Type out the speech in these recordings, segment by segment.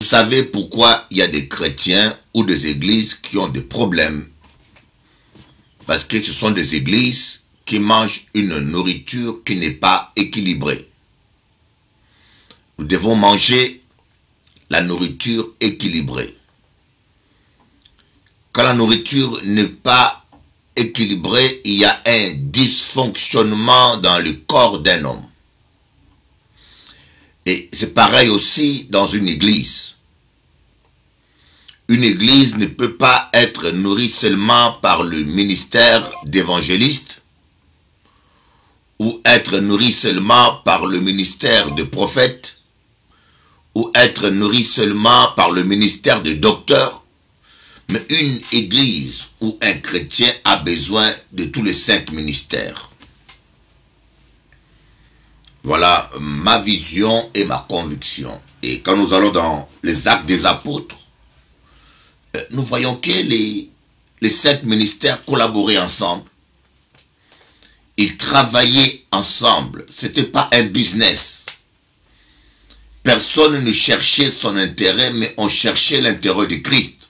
Vous savez pourquoi il y a des chrétiens ou des églises qui ont des problèmes? Parce que ce sont des églises qui mangent une nourriture qui n'est pas équilibrée. Nous devons manger la nourriture équilibrée. Quand la nourriture n'est pas équilibrée, il y a un dysfonctionnement dans le corps d'un homme. Et c'est pareil aussi dans une église. Une église ne peut pas être nourrie seulement par le ministère d'évangéliste ou être nourrie seulement par le ministère de prophète ou être nourrie seulement par le ministère de docteur. Mais une église ou un chrétien a besoin de tous les 5 ministères. Voilà ma vision et ma conviction. Et quand nous allons dans les actes des apôtres, nous voyons que les 5 ministères collaboraient ensemble. Ils travaillaient ensemble. Ce n'était pas un business. Personne ne cherchait son intérêt, mais on cherchait l'intérêt de Christ.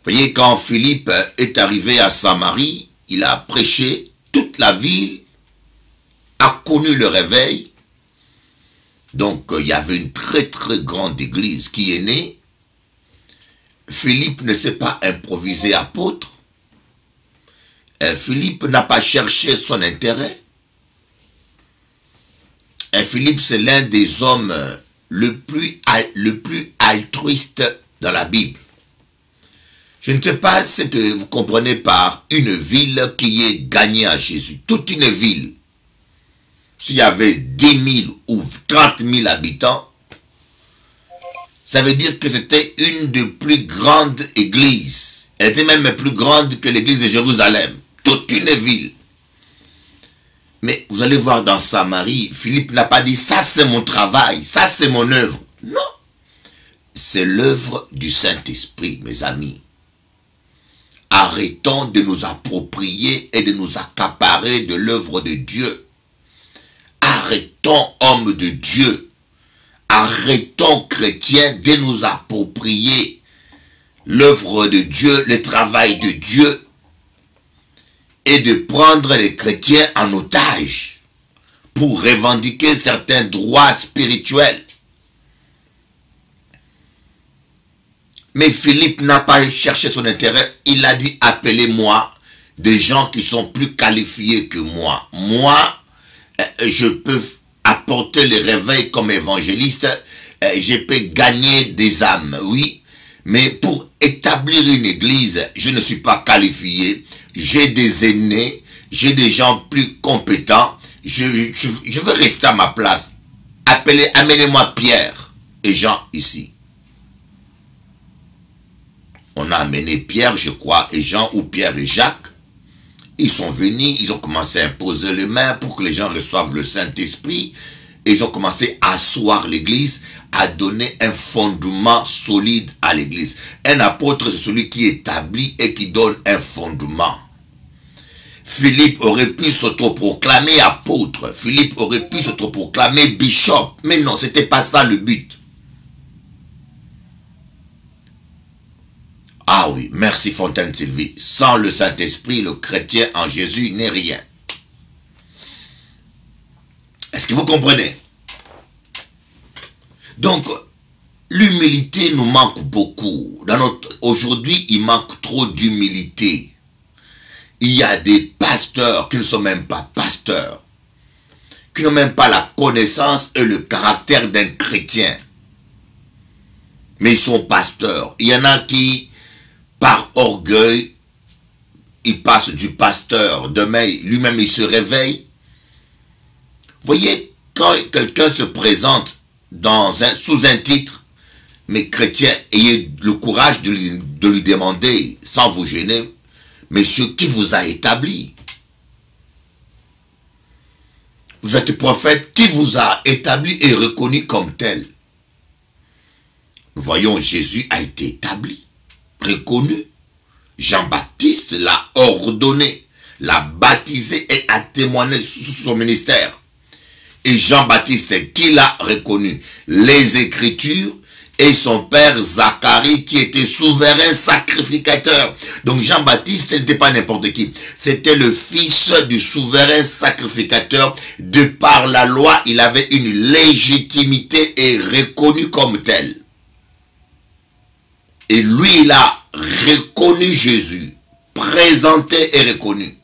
Vous voyez, quand Philippe est arrivé à Samarie, il a prêché, toute la ville a connu le réveil. Donc, il y avait une très très grande église qui est née. Philippe ne s'est pas improvisé apôtre. Philippe n'a pas cherché son intérêt. Philippe, c'est l'un des hommes le plus altruiste dans la Bible. Je ne sais pas ce que vous comprenez par une ville qui est gagnée à Jésus. Toute une ville. S'il y avait 10 000 ou 30 000 habitants, ça veut dire que c'était une des plus grandes églises. Elle était même plus grande que l'église de Jérusalem. Toute une ville. Mais vous allez voir dans Samarie, Philippe n'a pas dit « ça c'est mon travail, ça c'est mon œuvre ». Non. C'est l'œuvre du Saint-Esprit, mes amis. Arrêtons de nous approprier et de nous accaparer de l'œuvre de Dieu. Arrêtons, hommes de Dieu. Arrêtons, chrétiens, de nous approprier l'œuvre de Dieu, le travail de Dieu, et de prendre les chrétiens en otage pour revendiquer certains droits spirituels. Mais Philippe n'a pas cherché son intérêt. Il a dit, appelez-moi des gens qui sont plus qualifiés que moi. Moi, je peux apporter le réveil comme évangéliste. Je peux gagner des âmes, oui. Mais pour établir une église, je ne suis pas qualifié. J'ai des aînés, j'ai des gens plus compétents. Je veux rester à ma place. Amenez-moi Pierre et Jean ici. On a amené Pierre, je crois, et Jean, ou Pierre et Jacques. Ils sont venus, ils ont commencé à imposer les mains pour que les gens reçoivent le Saint-Esprit. Et ils ont commencé à asseoir l'église, à donner un fondement solide à l'église. Un apôtre, c'est celui qui établit et qui donne un fondement. Philippe aurait pu s'autoproclamer apôtre. Philippe aurait pu s'autoproclamer bishop. Mais non, ce n'était pas ça le but. Ah oui, merci Fontaine Sylvie. Sans le Saint-Esprit, le chrétien en Jésus n'est rien. Est-ce que vous comprenez? Donc, l'humilité nous manque beaucoup. Aujourd'hui, il manque trop d'humilité. Il y a des pasteurs qui ne sont même pas pasteurs, qui n'ont même pas la connaissance et le caractère d'un chrétien. Mais ils sont pasteurs. Il y en a qui, par orgueil, il passe du pasteur. Demain, lui-même, il se réveille. Vous voyez, quand quelqu'un se présente sous un titre, mais chrétien, ayez le courage de lui demander, sans vous gêner, monsieur, qui vous a établi? Vous êtes prophète, qui vous a établi et reconnu comme tel? Nous voyons, Jésus a été établi, reconnu. Jean-Baptiste l'a ordonné, l'a baptisé et a témoigné sous son ministère. Et Jean-Baptiste, qui l'a reconnu? Les Écritures et son père Zacharie, qui était souverain sacrificateur. Donc Jean-Baptiste n'était pas n'importe qui. C'était le fils du souverain sacrificateur. De par la loi, il avait une légitimité et reconnu comme tel. Et lui, il a reconnu Jésus, présenté et reconnu.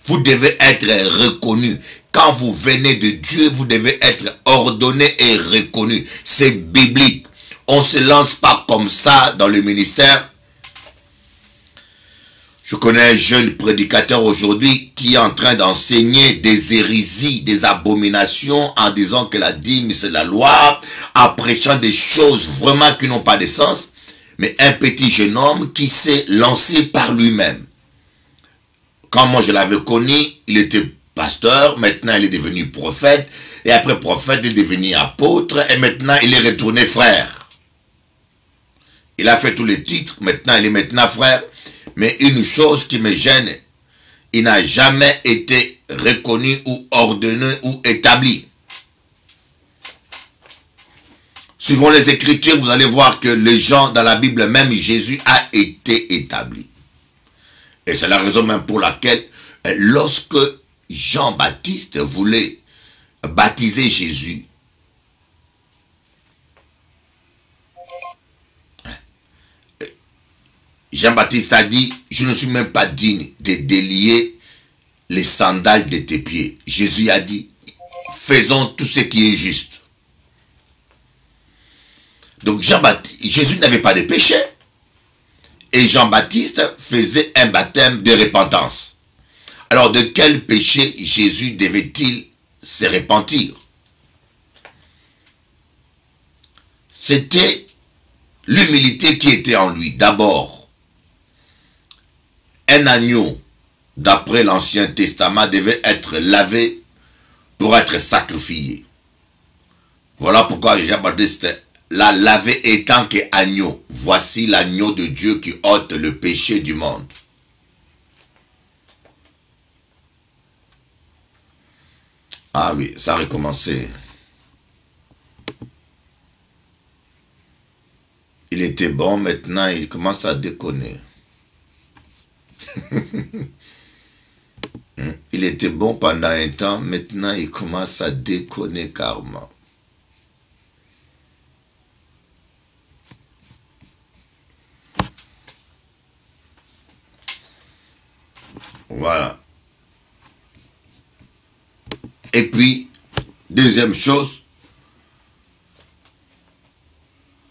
Vous devez être reconnu. Quand vous venez de Dieu, vous devez être ordonné et reconnu. C'est biblique. On ne se lance pas comme ça dans le ministère. Je connais un jeune prédicateur aujourd'hui qui est en train d'enseigner des hérésies, des abominations en disant que la dîme c'est la loi, en prêchant des choses vraiment qui n'ont pas de sens. Mais un petit jeune homme qui s'est lancé par lui-même. Quand moi je l'avais connu, il était pasteur, maintenant il est devenu prophète, et après prophète, il est devenu apôtre, et maintenant il est retourné frère. Il a fait tous les titres, maintenant il est maintenant frère, mais une chose qui me gêne, il n'a jamais été reconnu ou ordonné ou établi. Suivant les Écritures, vous allez voir que les gens dans la Bible, même Jésus a été établi. Et c'est la raison même pour laquelle, lorsque Jean-Baptiste voulait baptiser Jésus, Jean-Baptiste a dit, je ne suis même pas digne de délier les sandales de tes pieds. Jésus a dit, faisons tout ce qui est juste. Donc Jésus n'avait pas de péché. Et Jean-Baptiste faisait un baptême de repentance. Alors de quel péché Jésus devait-il se repentir? C'était l'humilité qui était en lui. D'abord, un agneau, d'après l'Ancien Testament, devait être lavé pour être sacrifié. Voilà pourquoi Jean-Baptiste l'a lavé étant qu'agneau. Voici l'agneau de Dieu qui ôte le péché du monde. Ah oui, ça a recommencé. Il était bon, maintenant il commence à déconner. Il était bon pendant un temps, maintenant il commence à déconner carrément. Voilà. Et puis, deuxième chose,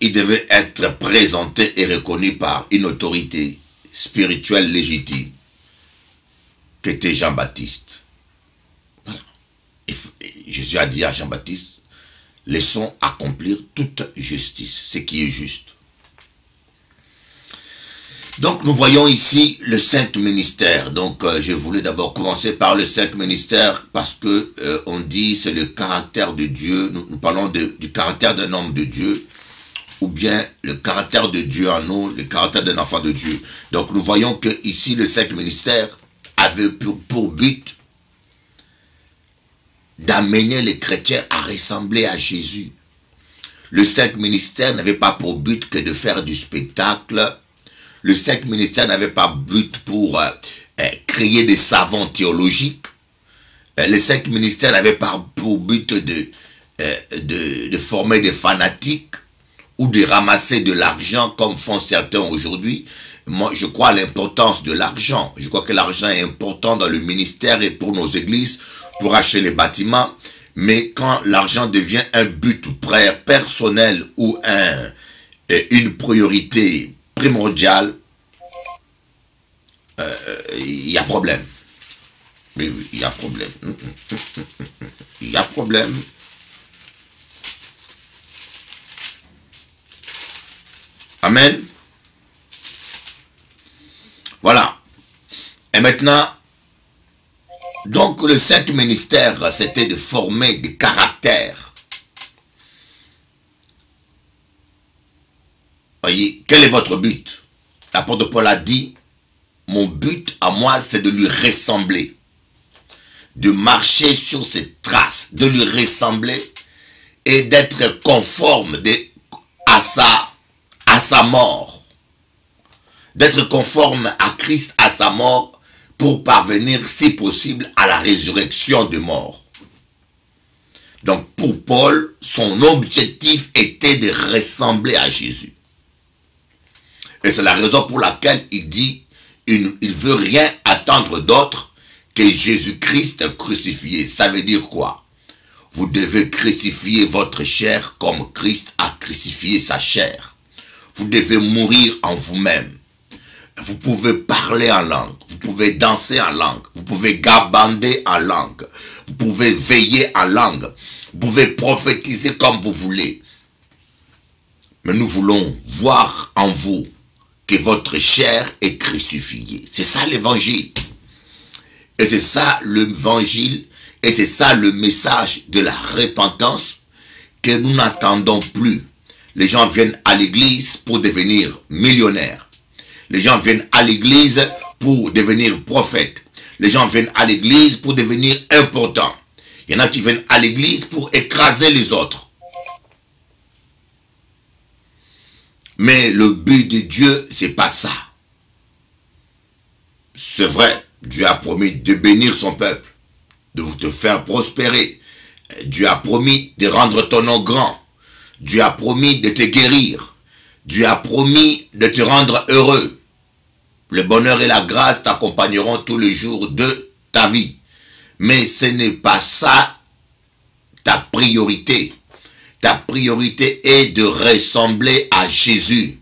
il devait être présenté et reconnu par une autorité spirituelle légitime, qui était Jean-Baptiste. Voilà. Jésus a dit à Jean-Baptiste, laissons accomplir toute justice, ce qui est juste. Donc nous voyons ici le Saint Ministère. Donc je voulais d'abord commencer par le Saint Ministère parce que on dit c'est le caractère de Dieu. Nous parlons du caractère d'un homme de Dieu ou bien le caractère de Dieu en nous, le caractère d'un enfant de Dieu. Donc nous voyons que ici le Saint Ministère avait pour but d'amener les chrétiens à ressembler à Jésus. Le Saint Ministère n'avait pas pour but que de faire du spectacle. Le Saint Ministère n'avait pas but pour créer des savants théologiques. Le Saint Ministère n'avait pas pour but de former des fanatiques ou de ramasser de l'argent comme font certains aujourd'hui. Moi, je crois à l'importance de l'argent. Je crois que l'argent est important dans le ministère et pour nos églises, pour acheter les bâtiments. Mais quand l'argent devient un but personnel ou une priorité primordial, il y a problème. Oui, il y a problème. Il y a problème. Amen. Voilà. Et maintenant, donc le Saint Ministère, c'était de former des caractères. Voyez, quel est votre but? L'apôtre Paul a dit, mon but à moi, c'est de lui ressembler. de marcher sur ses traces, de lui ressembler et d'être conforme à sa mort. D'être conforme à Christ, à sa mort, pour parvenir, si possible, à la résurrection de mort. Donc pour Paul, son objectif était de ressembler à Jésus. Et c'est la raison pour laquelle il dit, il ne veut rien attendre d'autre que Jésus-Christ crucifié. Ça veut dire quoi? Vous devez crucifier votre chair comme Christ a crucifié sa chair. Vous devez mourir en vous-même. Vous pouvez parler en langue, vous pouvez danser en langue, vous pouvez gabander en langue, vous pouvez veiller en langue, vous pouvez prophétiser comme vous voulez. Mais nous voulons voir en vous que votre chair est crucifiée. C'est ça l'évangile. Et c'est ça l'évangile, et c'est ça le message de la repentance que nous n'attendons plus. Les gens viennent à l'église pour devenir millionnaires. Les gens viennent à l'église pour devenir prophètes. Les gens viennent à l'église pour devenir importants. Il y en a qui viennent à l'église pour écraser les autres. Mais le but de Dieu, c'est pas ça. C'est vrai, Dieu a promis de bénir son peuple, de vous te faire prospérer. Dieu a promis de rendre ton nom grand. Dieu a promis de te guérir. Dieu a promis de te rendre heureux. Le bonheur et la grâce t'accompagneront tous les jours de ta vie. Mais ce n'est pas ça ta priorité. Ta priorité est de ressembler à Jésus.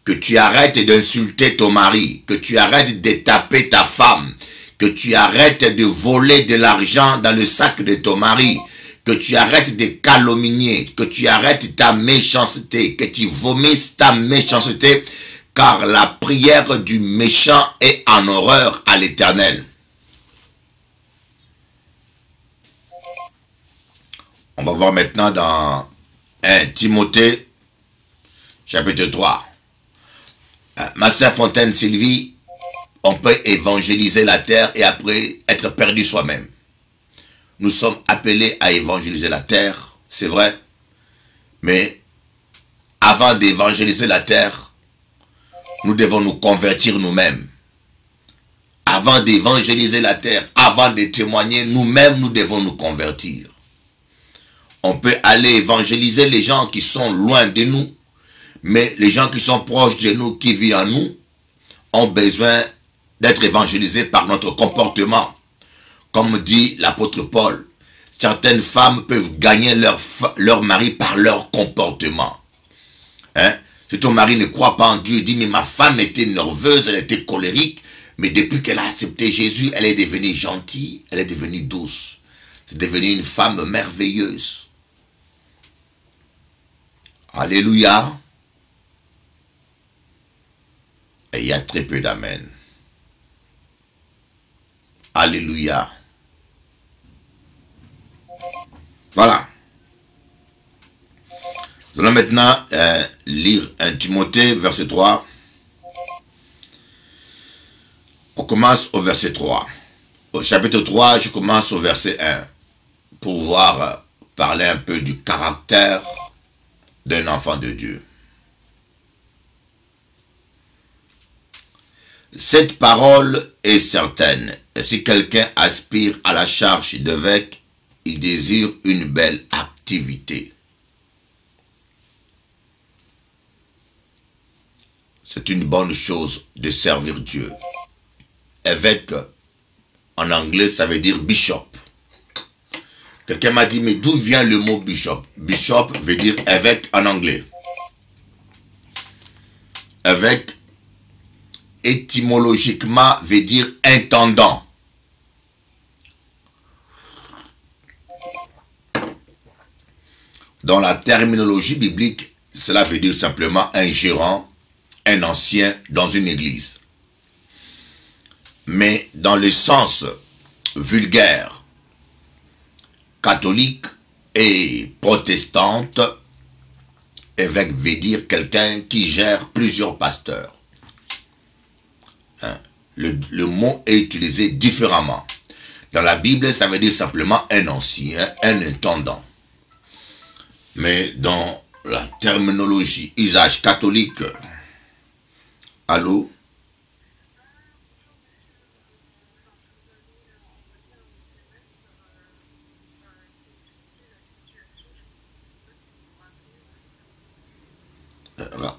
Que tu arrêtes d'insulter ton mari. Que tu arrêtes de taper ta femme. Que tu arrêtes de voler de l'argent dans le sac de ton mari. Que tu arrêtes de calomnier. Que tu arrêtes ta méchanceté. Que tu vomisses ta méchanceté. Car la prière du méchant est en horreur à l'Éternel. On va voir maintenant dans 1 Timothée, chapitre 3. Ma sœur Fontaine Sylvie, on peut évangéliser la terre et après être perdu soi-même. Nous sommes appelés à évangéliser la terre, c'est vrai. Mais avant d'évangéliser la terre, nous devons nous convertir nous-mêmes. Avant d'évangéliser la terre, avant de témoigner, nous-mêmes, nous devons nous convertir. On peut aller évangéliser les gens qui sont loin de nous, mais les gens qui sont proches de nous, qui vivent en nous, ont besoin d'être évangélisés par notre comportement. Comme dit l'apôtre Paul, certaines femmes peuvent gagner leur mari par leur comportement. Hein? Si ton mari ne croit pas en Dieu, dit, mais ma femme était nerveuse, elle était colérique, mais depuis qu'elle a accepté Jésus, elle est devenue gentille, elle est devenue douce. C'est devenu une femme merveilleuse. Alléluia. Et il y a très peu d'amen. Alléluia. Voilà. Nous allons maintenant lire 1 Timothée, verset 3. On commence au verset 3. Au chapitre 3, je commence au verset 1. Pour voir, parler un peu du caractère d'un enfant de Dieu. Cette parole est certaine. Et si quelqu'un aspire à la charge d'évêque, il désire une belle activité. C'est une bonne chose de servir Dieu. Évêque, en anglais, ça veut dire bishop. Quelqu'un m'a dit, mais d'où vient le mot bishop? Bishop veut dire évêque en anglais. Évêque, étymologiquement, veut dire intendant. Dans la terminologie biblique, cela veut dire simplement un gérant, un ancien dans une église. Mais dans le sens vulgaire, catholique et protestante, évêque veut dire quelqu'un qui gère plusieurs pasteurs. Hein? Le mot est utilisé différemment. Dans la Bible, ça veut dire simplement un ancien, un intendant. Mais dans la terminologie, usage catholique, allô?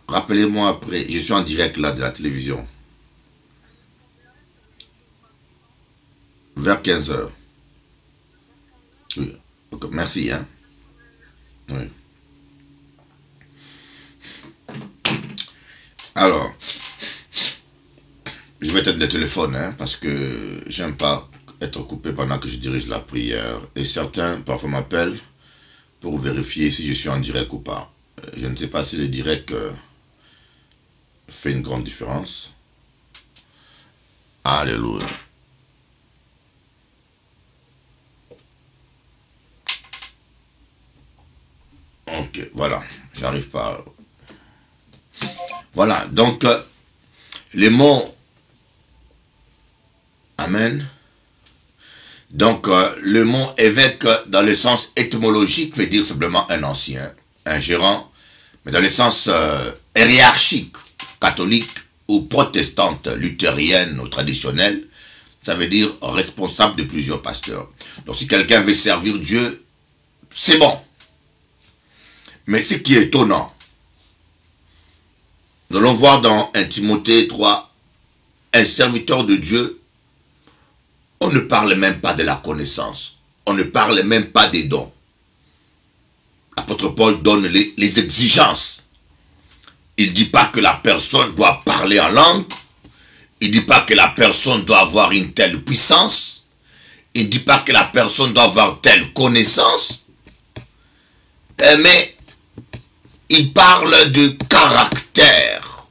Rappelez-moi après, je suis en direct là de la télévision. Vers 15 heures. Oui. Okay, merci, hein. Oui. Alors, je vais éteindre le téléphone, hein, parce que j'aime pas être coupé pendant que je dirige la prière. Et certains parfois m'appellent pour vérifier si je suis en direct ou pas. Je ne sais pas si le direct fait une grande différence. Alléluia. Ok, voilà. J'arrive pas. Voilà, donc les mots. Amen. Donc le mot évêque dans le sens étymologique veut dire simplement un ancien, un gérant, mais dans le sens hiérarchique, catholique ou protestante, luthérienne ou traditionnelle, ça veut dire responsable de plusieurs pasteurs. Donc si quelqu'un veut servir Dieu, c'est bon. Mais ce qui est étonnant, nous allons voir dans 1 Timothée 3, un serviteur de Dieu, on ne parle même pas de la connaissance, on ne parle même pas des dons. L'apôtre Paul donne les exigences. Il ne dit pas que la personne doit parler en langue, il ne dit pas que la personne doit avoir une telle puissance, il ne dit pas que la personne doit avoir telle connaissance, mais il parle de caractère.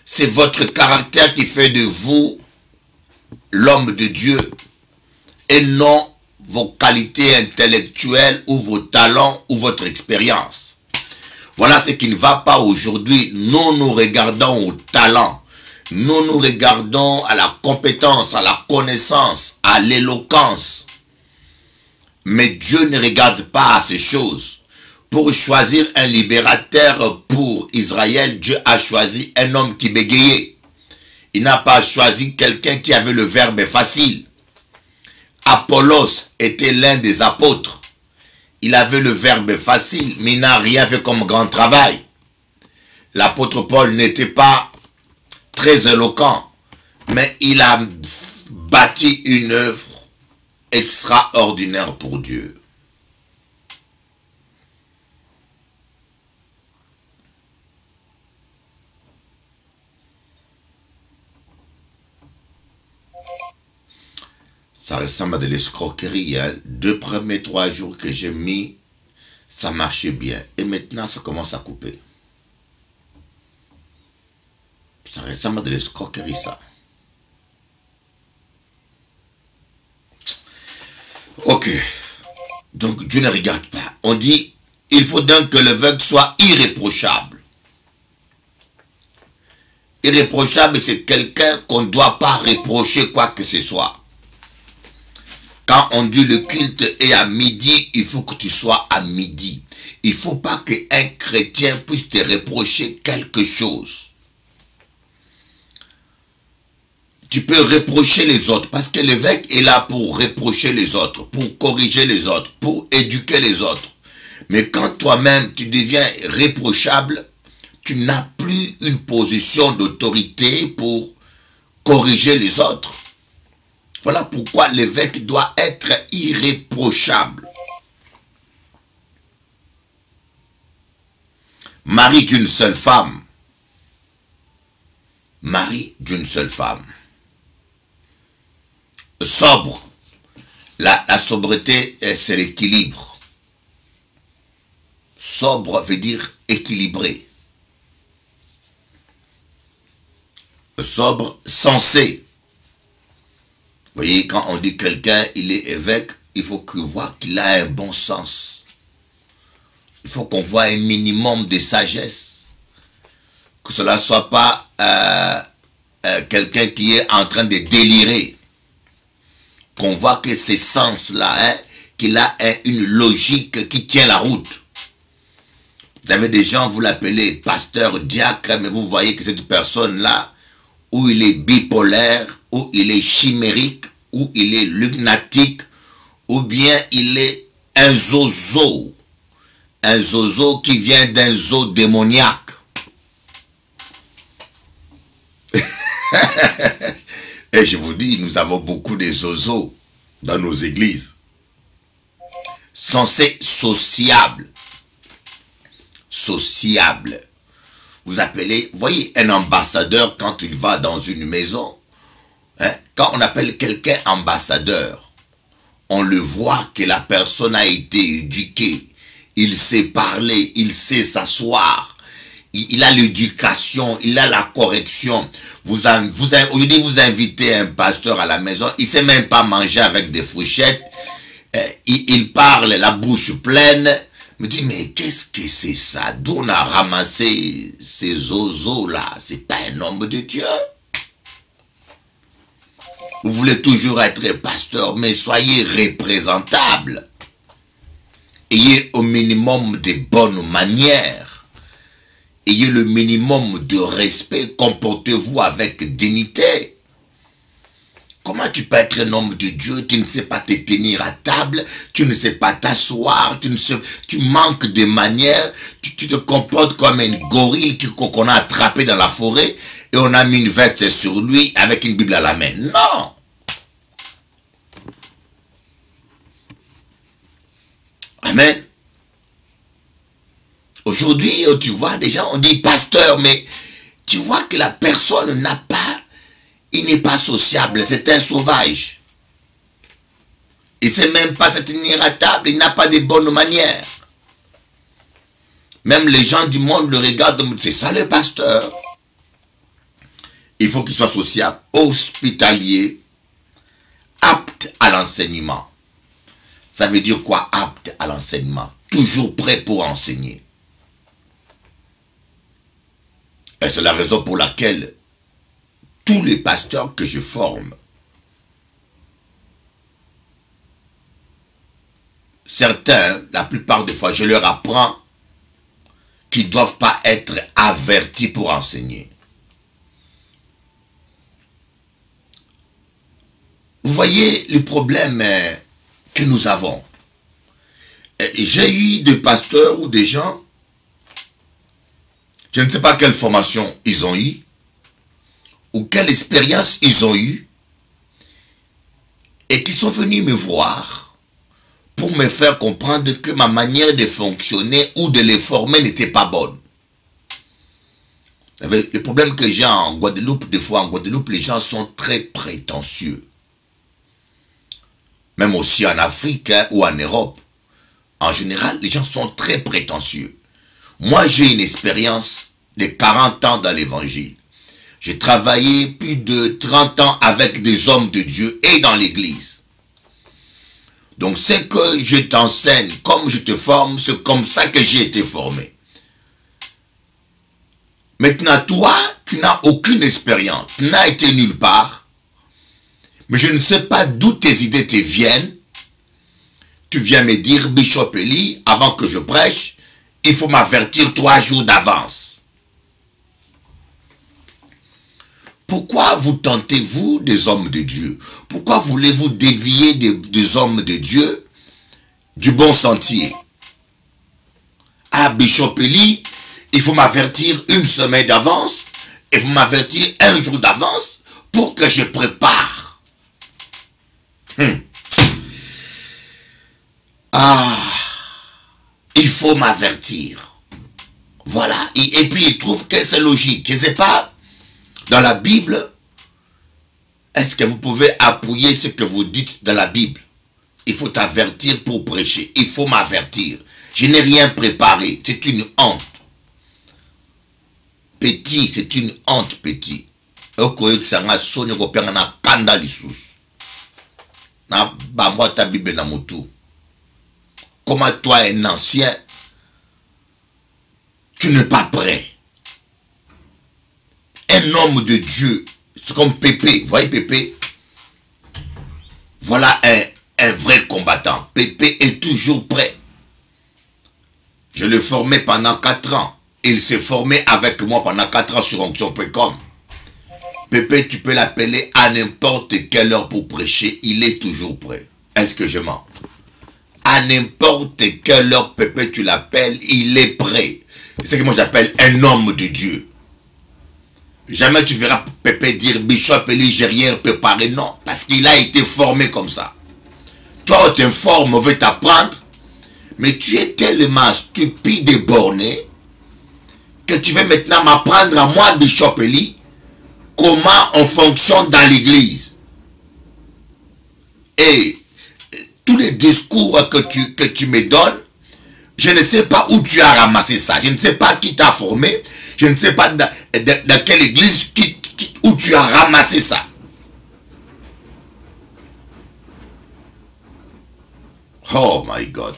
C'est votre caractère qui fait de vous l'homme de Dieu et non vos qualités intellectuelles ou vos talents ou votre expérience. Voilà ce qui ne va pas aujourd'hui. Nous regardons au talent, nous regardons à la compétence, à la connaissance, à l'éloquence. Mais Dieu ne regarde pas à ces choses. Pour choisir un libérateur pour Israël, Dieu a choisi un homme qui bégayait. Il n'a pas choisi quelqu'un qui avait le verbe facile. Apollos était l'un des apôtres. Il avait le verbe facile, mais il n'a rien fait comme grand travail. L'apôtre Paul n'était pas très éloquent, mais il a bâti une œuvre extraordinaire pour Dieu. Ça ressemble à de l'escroquerie. Hein. 2 premiers 3 jours que j'ai mis, ça marchait bien. Et maintenant, ça commence à couper. Ça ressemble à de l'escroquerie, ça. Ok. Donc, Dieu ne regarde pas. On dit, il faut donc que l'évêque soit irréprochable. Irréprochable, c'est quelqu'un qu'on ne doit pas reprocher quoi que ce soit. Quand on dit le culte est à midi, il faut que tu sois à midi. Il ne faut pas qu'un chrétien puisse te reprocher quelque chose. Tu peux reprocher les autres parce que l'évêque est là pour reprocher les autres, pour corriger les autres, pour éduquer les autres. Mais quand toi-même tu deviens reprochable, tu n'as plus une position d'autorité pour corriger les autres. Voilà pourquoi l'évêque doit être irréprochable. Mari d'une seule femme. Mari d'une seule femme. Sobre. La sobriété, c'est l'équilibre. Sobre veut dire équilibré. Sobre, sensé. Vous voyez, quand on dit quelqu'un, il est évêque, il faut qu'on voit qu'il a un bon sens. Il faut qu'on voit un minimum de sagesse. Que cela ne soit pas quelqu'un qui est en train de délirer. qu'on voit que ces sens-là, hein, qu'il a une logique qui tient la route. Vous avez des gens, vous l'appelez pasteur, diacre, mais vous voyez que cette personne-là, ou il est bipolaire, ou il est chimérique, ou il est lunatique, ou bien il est un zozo. Un zozo qui vient d'un zoo démoniaque. Et je vous dis, nous avons beaucoup de zozos dans nos églises. Censés sociables. Sociables. Vous appelez, voyez, un ambassadeur quand il va dans une maison. Hein, quand on appelle quelqu'un ambassadeur, on le voit que la personne a été éduquée. Il sait parler, il sait s'asseoir. Il a l'éducation, il a la correction. Aujourd'hui, vous invitez un pasteur à la maison, il ne sait même pas manger avec des fourchettes. Il parle la bouche pleine. Me dit, mais qu'est-ce que c'est ça? D'où on a ramassé ces zozos-là? C'est pas un homme de Dieu. Vous voulez toujours être pasteur, mais soyez représentable. Ayez au minimum de bonnes manières. Ayez le minimum de respect. Comportez-vous avec dignité. Comment tu peux être un homme de Dieu? Tu ne sais pas te tenir à table. Tu ne sais pas t'asseoir. Tu manques de manières. Tu te comportes comme un gorille qu'on a attrapé dans la forêt et on a mis une veste sur lui avec une Bible à la main. Non! Amen. Aujourd'hui, tu vois, des gens, on dit pasteur, mais tu vois que la personne n'a pas, il n'est pas sociable, c'est un sauvage. Il ne sait même pas se tenir à table, il n'a pas de bonnes manières. Même les gens du monde le regardent, c'est ça le pasteur. Il faut qu'il soit sociable, hospitalier, apte à l'enseignement. Ça veut dire quoi, apte à l'enseignement? Toujours prêt pour enseigner. Et c'est la raison pour laquelle tous les pasteurs que je forme, certains, la plupart des fois, je leur apprends qu'ils ne doivent pas être avertis pour enseigner. Vous voyez le problème que nous avons. J'ai eu des pasteurs ou des gens, je ne sais pas quelle formation ils ont eu, ou quelle expérience ils ont eu, et qui sont venus me voir pour me faire comprendre que ma manière de fonctionner ou de les former n'était pas bonne. Vous savez, le problème que j'ai en Guadeloupe, des fois en Guadeloupe, les gens sont très prétentieux. Même aussi en Afrique hein, ou en Europe. En général, les gens sont très prétentieux. Moi, j'ai une expérience de 40 ans dans l'évangile. J'ai travaillé plus de 30 ans avec des hommes de Dieu et dans l'église. Donc, c'est que je t'enseigne, comme je te forme, c'est comme ça que j'ai été formé. Maintenant, toi, tu n'as aucune expérience, tu n'as été nulle part. Mais je ne sais pas d'où tes idées te viennent. Tu viens me dire, Bishop Eli, avant que je prêche, il faut m'avertir 3 jours d'avance. Pourquoi vous tentez-vous des hommes de Dieu? Pourquoi voulez-vous dévier des hommes de Dieu du bon sentier? Ah, Bishop Eli, il faut m'avertir 1 semaine d'avance et vous m'avertir 1 jour d'avance pour que je prépare. Ah, il faut m'avertir. Voilà. Et puis il trouve que c'est logique. Je ne sais pas. Dans la Bible, est-ce que vous pouvez appuyer ce que vous dites dans la Bible? Il faut t'avertir pour prêcher. Il faut m'avertir. Je n'ai rien préparé. C'est une honte. Petit, c'est une honte, petit. Comment toi, un ancien, tu n'es pas prêt? Un homme de Dieu, c'est comme Pépé. Vous voyez Pépé? Voilà un vrai combattant. Pépé est toujours prêt. Je l'ai formé pendant 4 ans. Il s'est formé avec moi pendant 4 ans sur onction.com. Pépé, tu peux l'appeler à n'importe quelle heure pour prêcher. Il est toujours prêt. Est-ce que je mens? À n'importe quelle heure, Pépé, tu l'appelles, il est prêt. C'est ce que moi j'appelle un homme de Dieu. Jamais tu verras Pépé dire Bishop Eli, j'ai rien préparé. Non, parce qu'il a été formé comme ça. Toi, on t'informe, on veut t'apprendre, mais tu es tellement stupide et borné que tu veux maintenant m'apprendre à moi, Bishop Eli, comment on fonctionne dans l'église. Et tous les discours que tu me donnes, je ne sais pas où tu as ramassé ça. Je ne sais pas qui t'a formé. Je ne sais pas dans quelle église où tu as ramassé ça. Oh my God.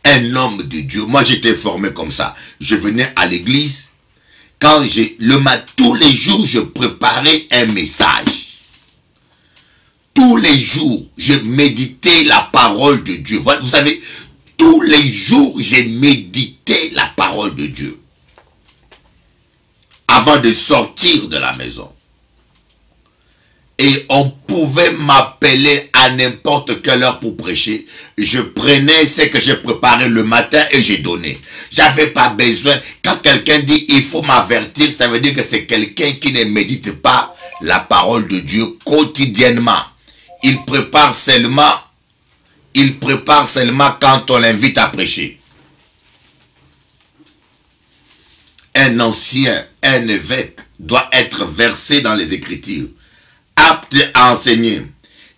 Un homme de Dieu. Moi, j'étais formé comme ça. Je venais à l'église. Tous les jours, je préparais un message. Tous les jours, je méditais la parole de Dieu. Vous savez, tous les jours, j'ai médité la parole de Dieu. Avant de sortir de la maison. Et on pouvait m'appeler à n'importe quelle heure pour prêcher. Je prenais ce que j'ai préparé le matin et j'ai donné. J'avais pas besoin. Quand quelqu'un dit il faut m'avertir, ça veut dire que c'est quelqu'un qui ne médite pas la parole de Dieu quotidiennement. Il prépare seulement quand on l'invite à prêcher. Un ancien, un évêque doit être versé dans les Écritures, apte à enseigner,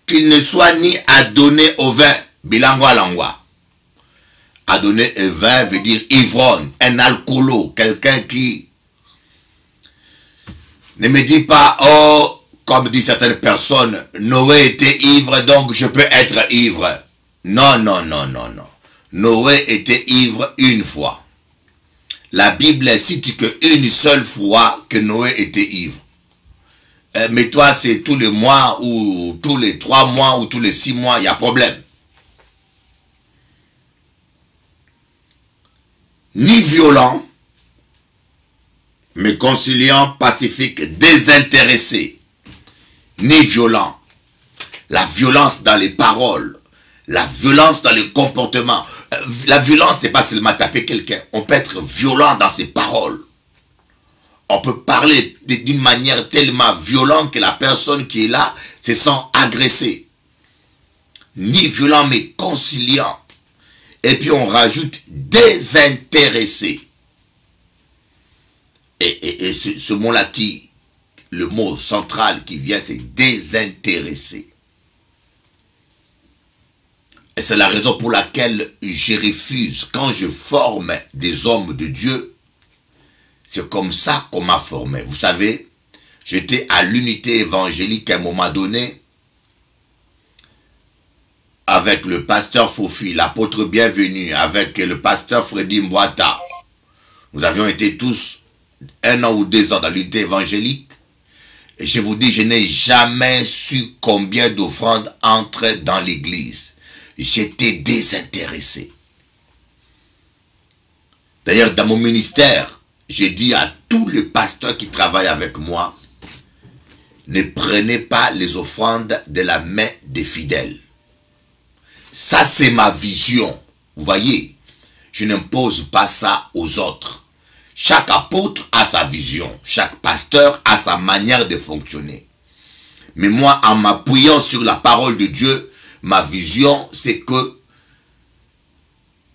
qu'il ne soit ni adonné au vin, bilangwa langwa. Adonné au vin veut dire ivrogne, un alcoolo, quelqu'un qui ne me dit pas, oh, comme disent certaines personnes, Noé était ivre, donc je peux être ivre. Non, non, non, non, non. Noé était ivre une fois. La Bible cite qu'une seule fois que Noé était ivre. Mais toi, c'est tous les mois, ou tous les 3 mois, ou tous les 6 mois, il y a problème. Ni violent, mais conciliant, pacifique, désintéressé. Ni violent. La violence dans les paroles, la violence dans les comportements. La violence, c'est pas seulement taper quelqu'un. On peut être violent dans ses paroles. On peut parler d'une manière tellement violente que la personne qui est là se sent agressée. Ni violent, mais conciliant. Et puis on rajoute désintéressé. Et ce mot-là le mot central qui vient, c'est désintéressé. Et c'est la raison pour laquelle je refuse, quand je forme des hommes de Dieu, c'est comme ça qu'on m'a formé. Vous savez, j'étais à l'unité évangélique à un moment donné, avec le pasteur Fofi, l'apôtre bienvenu, avec le pasteur Freddy Mbouata. Nous avions été tous 1 an ou 2 ans dans l'unité évangélique. Et je vous dis, je n'ai jamais su combien d'offrandes entrent dans l'église. J'étais désintéressé. D'ailleurs, dans mon ministère, j'ai dit à tous les pasteurs qui travaillent avec moi, ne prenez pas les offrandes de la main des fidèles. Ça, c'est ma vision. Vous voyez, je n'impose pas ça aux autres. Chaque apôtre a sa vision. Chaque pasteur a sa manière de fonctionner. Mais moi, en m'appuyant sur la parole de Dieu, ma vision, c'est que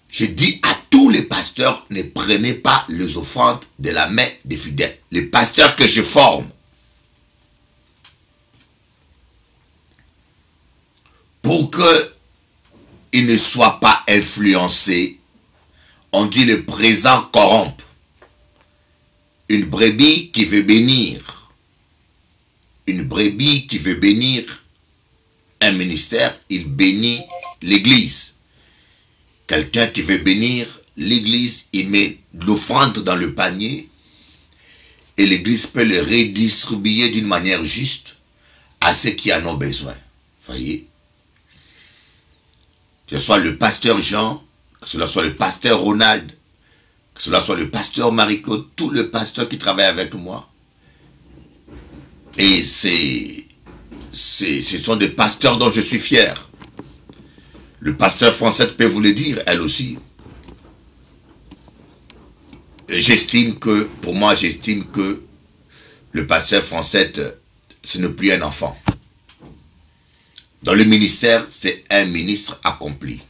je dis à tous les pasteurs, ne prenez pas les offrandes de la main des fidèles. Les pasteurs que je forme. Pour qu'ils ne soient pas influencés, on dit le présent corrompt. Une brebis qui veut bénir. Une brebis qui veut bénir un ministère, il bénit l'église. Quelqu'un qui veut bénir l'église, il met de l'offrande dans le panier et l'église peut le redistribuer d'une manière juste à ceux qui en ont besoin. Voyez? Que ce soit le pasteur Jean, que ce soit le pasteur Ronald, que ce soit le pasteur Marie-Claude, tous les pasteurs qui travaillent avec moi. Et ce sont des pasteurs dont je suis fier. Le pasteur français peut vous le dire, elle aussi. J'estime que, pour moi, j'estime que le pasteur français, ce n'est plus un enfant. Dans le ministère, c'est un ministre accompli.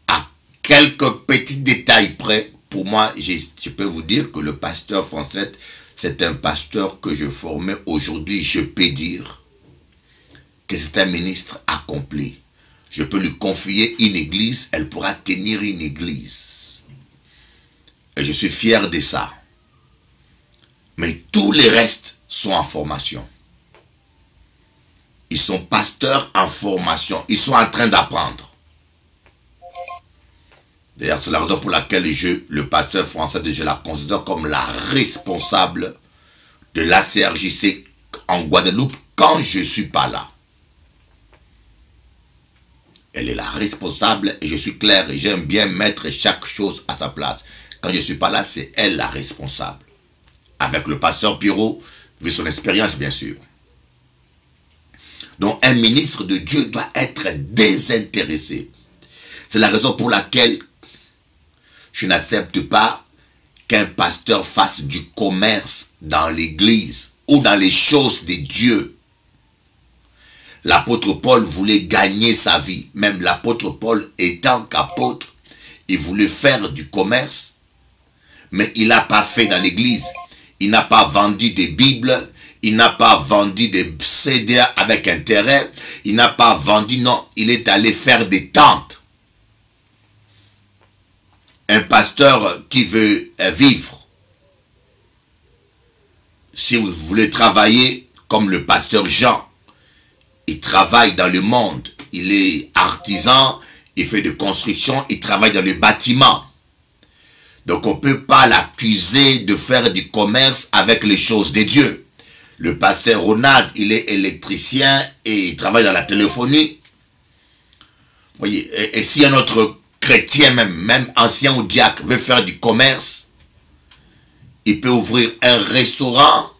À quelques petits détails près, pour moi, je peux vous dire que le pasteur français, c'est un pasteur que je formais aujourd'hui, je peux dire que c'est un ministre accompli. Je peux lui confier une église, elle pourra tenir une église. Et je suis fier de ça. Mais tous les restes sont en formation. Ils sont pasteurs en formation. Ils sont en train d'apprendre. D'ailleurs, c'est la raison pour laquelle le pasteur français, je la considère comme la responsable de l'ACRJC en Guadeloupe quand je ne suis pas là. Elle est la responsable et je suis clair et j'aime bien mettre chaque chose à sa place. Quand je ne suis pas là, c'est elle la responsable. Avec le pasteur Pierrot, vu son expérience bien sûr. Donc un ministre de Dieu doit être désintéressé. C'est la raison pour laquelle je n'accepte pas qu'un pasteur fasse du commerce dans l'église ou dans les choses de Dieu. L'apôtre Paul voulait gagner sa vie. Même l'apôtre Paul étant qu'apôtre, il voulait faire du commerce, mais il n'a pas fait dans l'église. Il n'a pas vendu des Bibles, il n'a pas vendu des CD avec intérêt, il n'a pas vendu, non, il est allé faire des tentes. Un pasteur qui veut vivre, si vous voulez travailler comme le pasteur Jean, il travaille dans le monde, il est artisan, il fait de construction, il travaille dans le bâtiment. Donc on ne peut pas l'accuser de faire du commerce avec les choses de Dieu. Le pasteur Ronald, il est électricien et il travaille dans la téléphonie. Vous voyez, et si un autre chrétien, même ancien ou diacre, veut faire du commerce, il peut ouvrir un restaurant,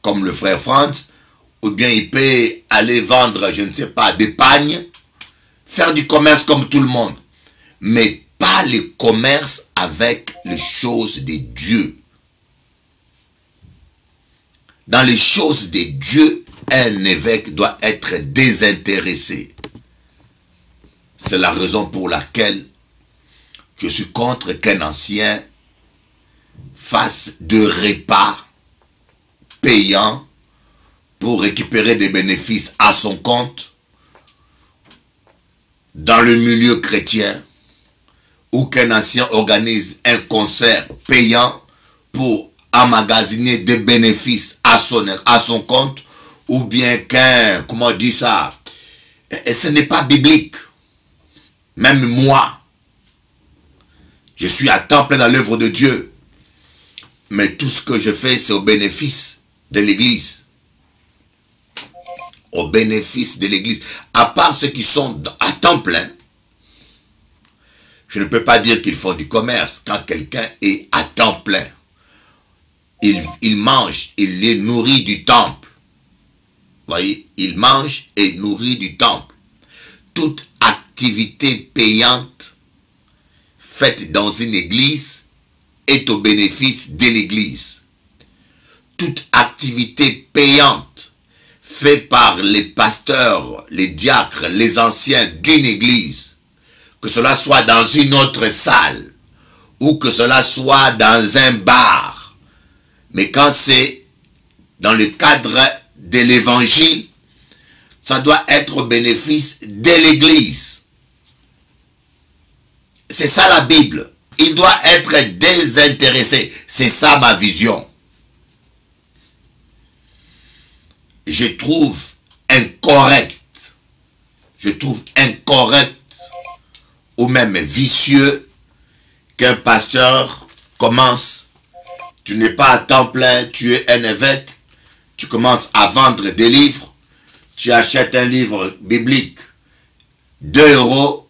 comme le frère Franz, ou bien il peut aller vendre, je ne sais pas, des pagnes, faire du commerce comme tout le monde. Mais pas le commerce avec les choses de Dieu. Dans les choses de Dieu, un évêque doit être désintéressé. C'est la raison pour laquelle je suis contre qu'un ancien fasse de repas payants pour récupérer des bénéfices à son compte dans le milieu chrétien, ou qu'un ancien organise un concert payant pour emmagasiner des bénéfices à son compte, ou bien qu'un, comment on dit ça, et ce n'est pas biblique. Même moi, je suis à temps plein dans l'œuvre de Dieu, mais tout ce que je fais, c'est au bénéfice de l'Église. Au bénéfice de l'Église. À part ceux qui sont à temps plein, je ne peux pas dire qu'ils font du commerce. Quand quelqu'un est à temps plein, il mange, il est nourri du temple. Vous voyez, il mange et nourrit du temple. Toute activité payante faite dans une église est au bénéfice de l'église. Toute activité payante faite par les pasteurs, les diacres, les anciens d'une église, que cela soit dans une autre salle, ou que cela soit dans un bar. Mais quand c'est dans le cadre de l'évangile, ça doit être au bénéfice de l'église. C'est ça la Bible. Il doit être désintéressé. C'est ça ma vision. Je trouve incorrect. Je trouve incorrect ou même vicieux qu'un pasteur commence, tu n'es pas à temps plein, tu es un évêque, tu commences à vendre des livres, tu achètes un livre biblique, 2 euros,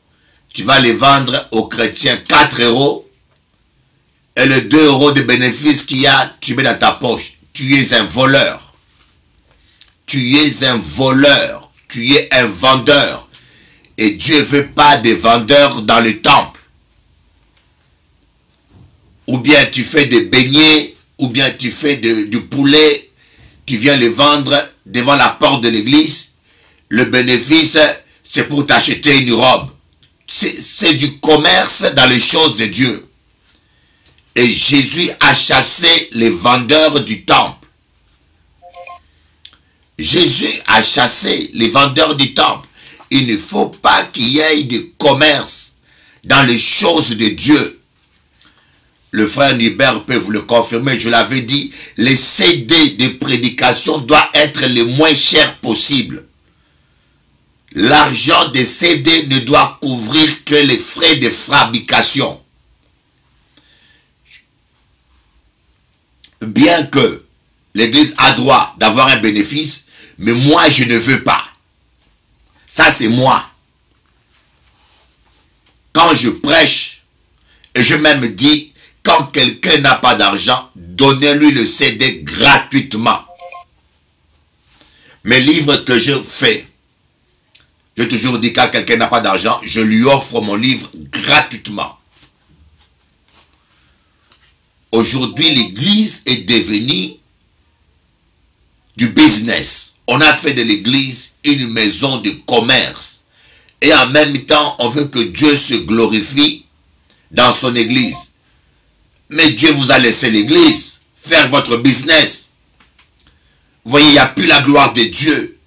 tu vas les vendre aux chrétiens 4 euros, et le 2 euros de bénéfice qu'il y a, tu mets dans ta poche. Tu es un voleur. Tu es un voleur. Tu es un vendeur. Et Dieu ne veut pas des vendeurs dans le temple. Ou bien tu fais des beignets, ou bien tu fais du poulet, tu viens les vendre devant la porte de l'église. Le bénéfice, c'est pour t'acheter une robe. C'est du commerce dans les choses de Dieu. Et Jésus a chassé les vendeurs du temple. Jésus a chassé les vendeurs du temple. Il ne faut pas qu'il y ait de commerce dans les choses de Dieu. Le frère Nibert peut vous le confirmer, je l'avais dit, les CD de prédication doivent être les moins chers possible. L'argent des CD ne doit couvrir que les frais de fabrication. Bien que l'église a droit d'avoir un bénéfice, mais moi je ne veux pas. Ça c'est moi. Quand je prêche, et je même dis, quand quelqu'un n'a pas d'argent, donnez-lui le CD gratuitement. Mes livres que je fais, j'ai toujours dit quand quelqu'un n'a pas d'argent, je lui offre mon livre gratuitement. Aujourd'hui, l'église est devenue du business. On a fait de l'église une maison de commerce. Et en même temps, on veut que Dieu se glorifie dans son église. Mais Dieu vous a laissé l'église faire votre business. Vous voyez, il n'y a plus la gloire de Dieu.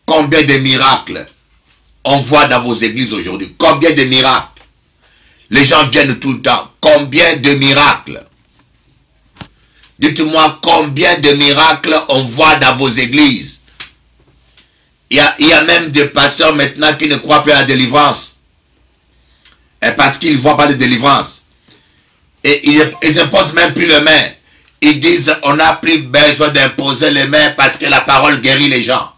Combien de miracles on voit dans vos églises aujourd'hui? Combien de miracles? Les gens viennent tout le temps. Combien de miracles? Dites-moi combien de miracles on voit dans vos églises. Il y a même des pasteurs maintenant qui ne croient plus à la délivrance. Et parce qu'ils ne voient pas de délivrance. Et ils imposent même plus les mains. Ils disent on n'a plus besoin d'imposer les mains parce que la parole guérit les gens.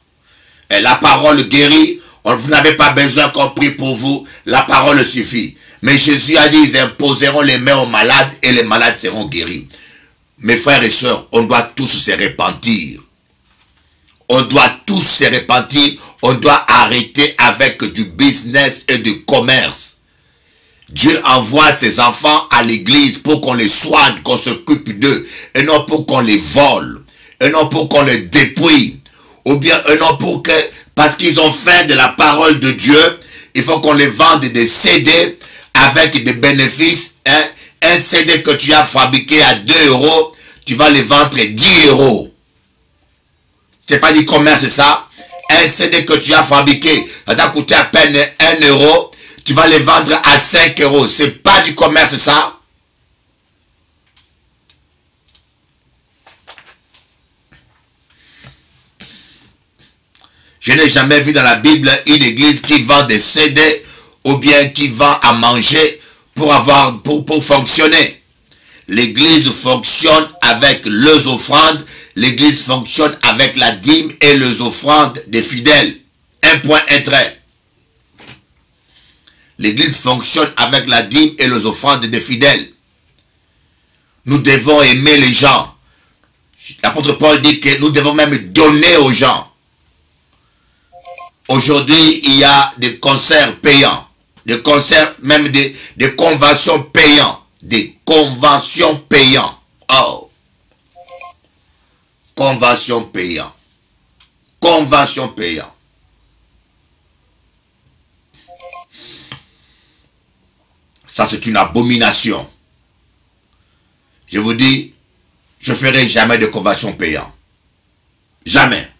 Et la parole guérit, vous n'avez pas besoin qu'on prie pour vous, la parole suffit. Mais Jésus a dit ils imposeront les mains aux malades et les malades seront guéris. Mes frères et sœurs, on doit tous se repentir. On doit tous se repentir. On doit arrêter avec du business et du commerce. Dieu envoie ses enfants à l'église pour qu'on les soigne, qu'on s'occupe d'eux. Et non pour qu'on les vole. Et non pour qu'on les dépouille. Ou bien, et non pour que, parce qu'ils ont faim de la parole de Dieu, il faut qu'on les vende des CD avec des bénéfices. Hein? Un CD que tu as fabriqué à 2 euros, tu vas les vendre 10 euros. C'est pas du commerce, c'est ça. Un CD que tu as fabriqué, ça t'a coûté à peine 1 euro, tu vas les vendre à 5 euros. C'est pas du commerce, c'est ça. Je n'ai jamais vu dans la Bible une église qui vend des CD ou bien qui vend à manger pour fonctionner. L'église fonctionne avec les offrandes. L'église fonctionne avec la dîme et les offrandes des fidèles. Un point, un trait. L'église fonctionne avec la dîme et les offrandes des fidèles. Nous devons aimer les gens. L'apôtre Paul dit que nous devons même donner aux gens. Aujourd'hui, il y a des concerts payants. Des concerts, même des conventions payantes. Des conventions payantes. Oh. Convention payante. Convention payante. Ça, c'est une abomination. Je vous dis, je ne ferai jamais de convention payante. Jamais.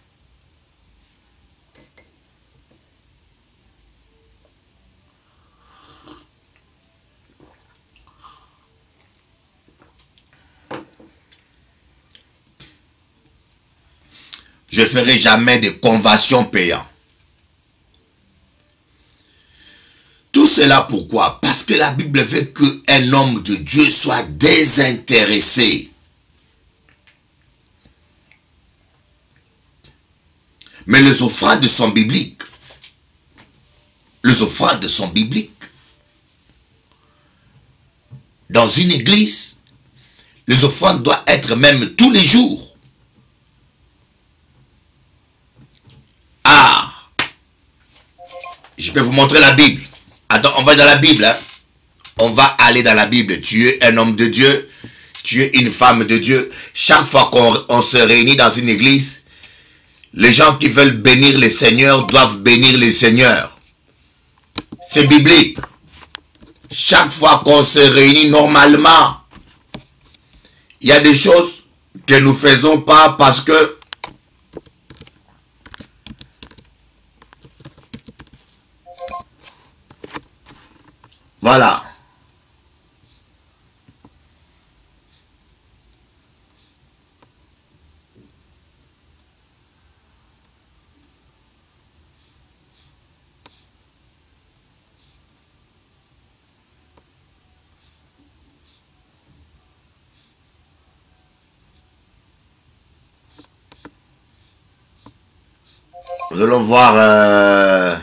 Je ne ferai jamais de convention payante. Tout cela pourquoi? Parce que la Bible veut qu'un homme de Dieu soit désintéressé. Mais les offrandes sont bibliques. Les offrandes sont bibliques. Dans une église, les offrandes doivent être même tous les jours. Ah! Je peux vous montrer la Bible. Attends, on va dans la Bible. Hein? On va aller dans la Bible. Tu es un homme de Dieu. Tu es une femme de Dieu. Chaque fois qu'on se réunit dans une église, les gens qui veulent bénir les seigneurs doivent bénir les seigneurs. C'est biblique. Chaque fois qu'on se réunit normalement, il y a des choses que nous ne faisons pas parce que voilà. Nous allons voir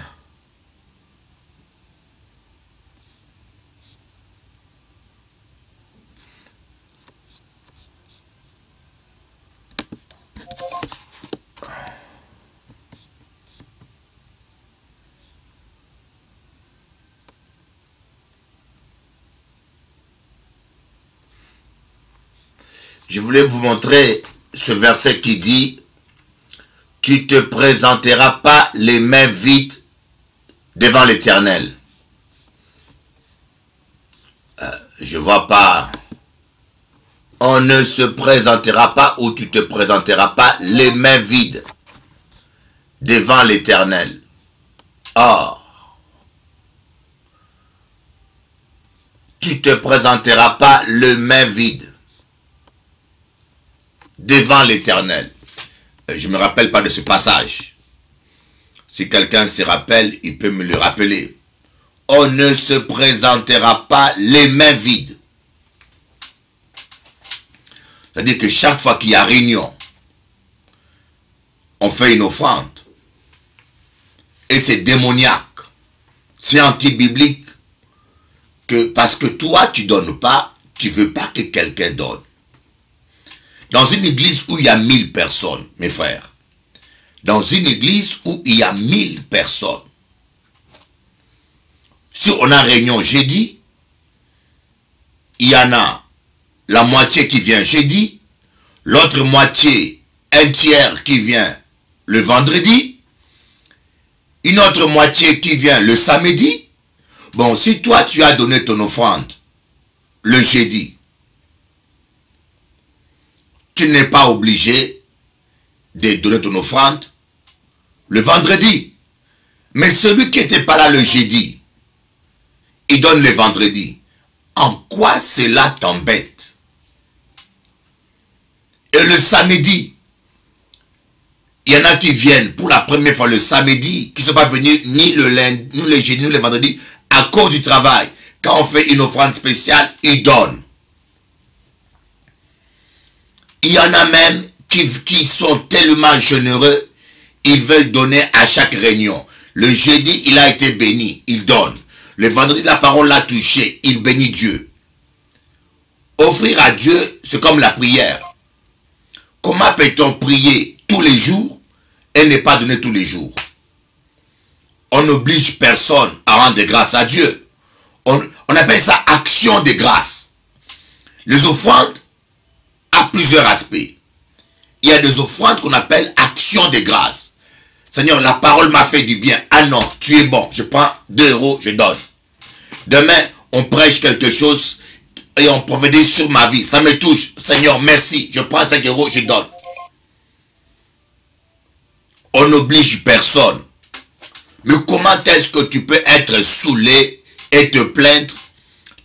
je voulais vous montrer ce verset qui dit: tu te présenteras pas les mains vides devant l'Éternel. Je vois pas. On ne se présentera pas, ou tu te présenteras pas les mains vides devant l'Éternel. Or, tu te présenteras pas les mains vides devant l'Éternel. Je ne me rappelle pas de ce passage. Si quelqu'un se rappelle, il peut me le rappeler. On ne se présentera pas les mains vides. C'est-à-dire que chaque fois qu'il y a réunion, on fait une offrande. Et c'est démoniaque. C'est anti-biblique. Parce que toi, tu ne donnes pas, tu ne veux pas que quelqu'un donne. Dans une église où il y a 1000 personnes, mes frères, dans une église où il y a 1000 personnes, si on a réunion jeudi, il y en a la moitié qui vient jeudi, l'autre moitié, un tiers qui vient le vendredi, une autre moitié qui vient le samedi. Bon, si toi tu as donné ton offrande le jeudi, tu n'es pas obligé de donner ton offrande le vendredi. Mais celui qui n'était pas là le jeudi, il donne le vendredi. En quoi cela t'embête? Et le samedi, il y en a qui viennent pour la première fois le samedi, qui ne sont pas venus ni le lundi, ni le jeudi, ni le vendredi, à cause du travail. Quand on fait une offrande spéciale, ils donnent. Il y en a même qui sont tellement généreux, ils veulent donner à chaque réunion. Le jeudi, il a été béni, il donne. Le vendredi, la parole l'a touché, il bénit Dieu. Offrir à Dieu, c'est comme la prière. Comment peut-on prier tous les jours et ne pas donner tous les jours? On n'oblige personne à rendre grâce à Dieu. On appelle ça action de grâce. Les offrandes a plusieurs aspects. Il y a des offrandes qu'on appelle action de grâce. Seigneur, la parole m'a fait du bien. Ah non, tu es bon. Je prends 2 euros, je donne. Demain, on prêche quelque chose et on prophétise sur ma vie. Ça me touche. Seigneur, merci. Je prends 5 euros, je donne. On n'oblige personne. Mais comment est-ce que tu peux être saoulé et te plaindre,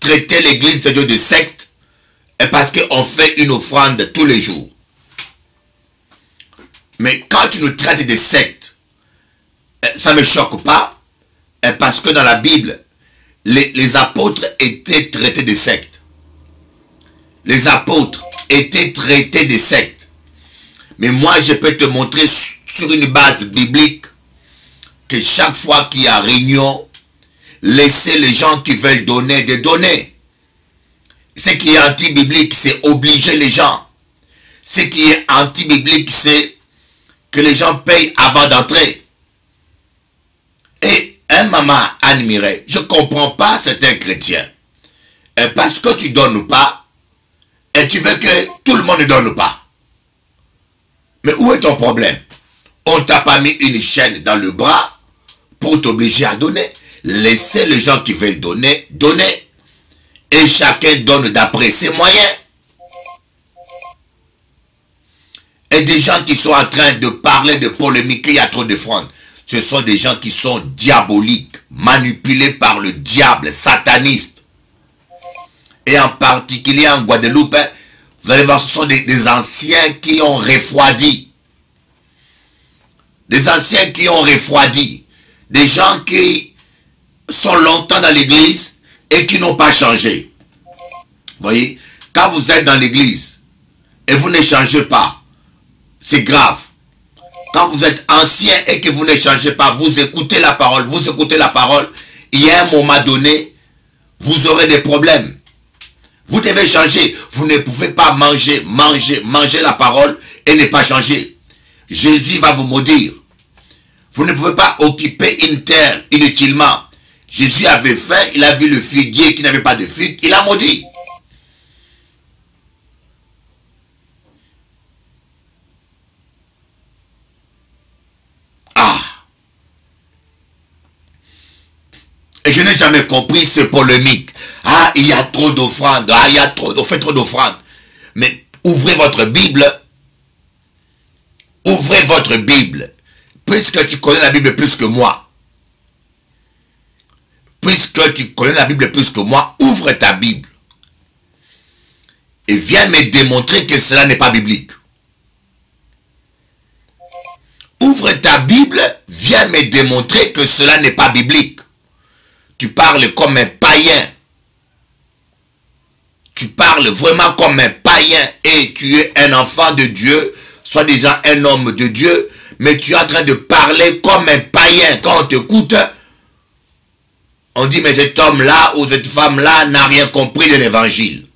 traiter l'église de Dieu de secte, et parce qu'on fait une offrande tous les jours? Mais quand tu nous traites de secte, ça ne me choque pas, parce que dans la Bible, les apôtres étaient traités de secte. Les apôtres étaient traités de secte. Mais moi, je peux te montrer sur une base biblique que chaque fois qu'il y a réunion, laissez les gens qui veulent donner de donner. Ce qui est anti-biblique, c'est obliger les gens. Ce qui est anti-biblique, c'est que les gens payent avant d'entrer. Et un maman admiré, je ne comprends pas certains chrétiens. Et parce que tu ne donnes pas, et tu veux que tout le monde ne donne pas. Mais où est ton problème? On t'a pas mis une chaîne dans le bras pour t'obliger à donner. Laissez les gens qui veulent donner, donner. Et chacun donne d'après ses moyens. Et des gens qui sont en train de parler, de polémiquer, il y a trop d'offrandes. Ce sont des gens qui sont diaboliques, manipulés par le diable, satanistes. Et en particulier en Guadeloupe, vous allez voir, ce sont des anciens qui ont refroidi. Des anciens qui ont refroidi. Des gens qui sont longtemps dans l'église et qui n'ont pas changé. Vous voyez, quand vous êtes dans l'église et vous ne changez pas, c'est grave. Quand vous êtes ancien et que vous ne changez pas, vous écoutez la parole, il y a un moment donné, vous aurez des problèmes. Vous devez changer. Vous ne pouvez pas manger la parole et ne pas changer. Jésus va vous maudire. Vous ne pouvez pas occuper une terre inutilement. Jésus avait faim, il a vu le figuier qui n'avait pas de figue, il a maudit. Ah! Et je n'ai jamais compris ce polémique. Ah, il y a trop d'offrandes. Ah, il y a trop, on fait trop d'offrandes. Mais ouvrez votre Bible. Ouvrez votre Bible. Puisque tu connais la Bible plus que moi. Puisque tu connais la Bible plus que moi, ouvre ta Bible. Et viens me démontrer que cela n'est pas biblique. Ouvre ta Bible, viens me démontrer que cela n'est pas biblique. Tu parles comme un païen. Tu parles vraiment comme un païen et tu es un enfant de Dieu, soi-disant un homme de Dieu, mais tu es en train de parler comme un païen. Quand on t'écoute, on dit mais cet homme-là ou cette femme-là n'a rien compris de l'évangile.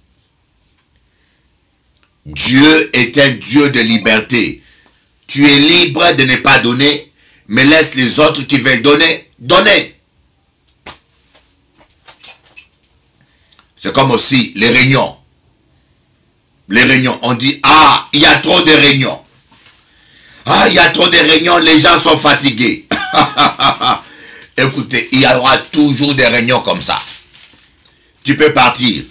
Dieu est un Dieu de liberté. Tu es libre de ne pas donner, mais laisse les autres qui veulent donner, donner. C'est comme aussi les réunions. Les réunions, on dit, ah, il y a trop de réunions. Ah, il y a trop de réunions, les gens sont fatigués. Écoutez, il y aura toujours des réunions comme ça. Tu peux partir.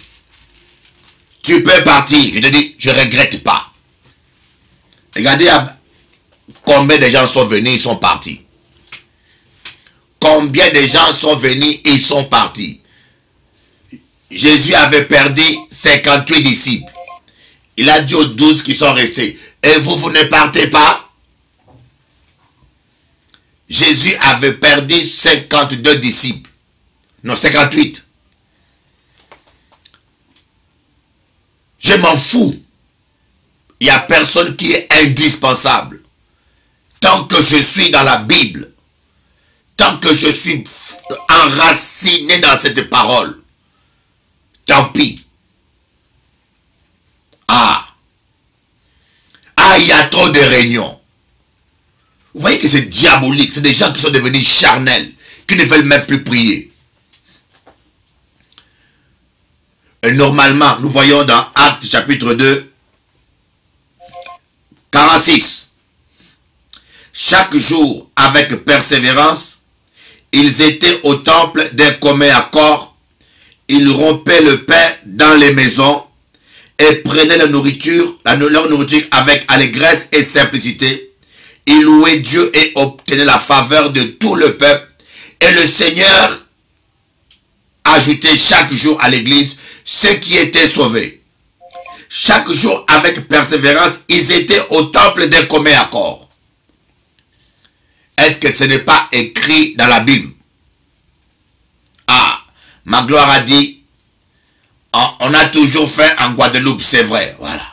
Tu peux partir. Je te dis, je ne regrette pas. Regardez combien de gens sont venus, ils sont partis. Combien de gens sont venus, ils sont partis. Jésus avait perdu 58 disciples. Il a dit aux 12 qui sont restés, et vous ne partez pas? Jésus avait perdu 52 disciples. Non, 58. Je m'en fous. Il n'y a personne qui est indispensable. Tant que je suis dans la Bible, tant que je suis enraciné dans cette parole, tant pis. Ah, il y a trop de réunions. Vous voyez que c'est diabolique. C'est des gens qui sont devenus charnels, qui ne veulent même plus prier. Et normalement, nous voyons dans Actes chapitre 2, 46. Chaque jour, avec persévérance, ils étaient au temple d'un commun accord. Ils rompaient le pain dans les maisons et prenaient leur nourriture avec allégresse et simplicité. Ils louaient Dieu et obtenaient la faveur de tout le peuple. Et le Seigneur ajoutait chaque jour à l'église ceux qui étaient sauvés. Chaque jour, avec persévérance, ils étaient au temple d'un commun accord. Est-ce que ce n'est pas écrit dans la Bible? Ah, Magloire a dit, on a toujours faim en Guadeloupe, c'est vrai, voilà.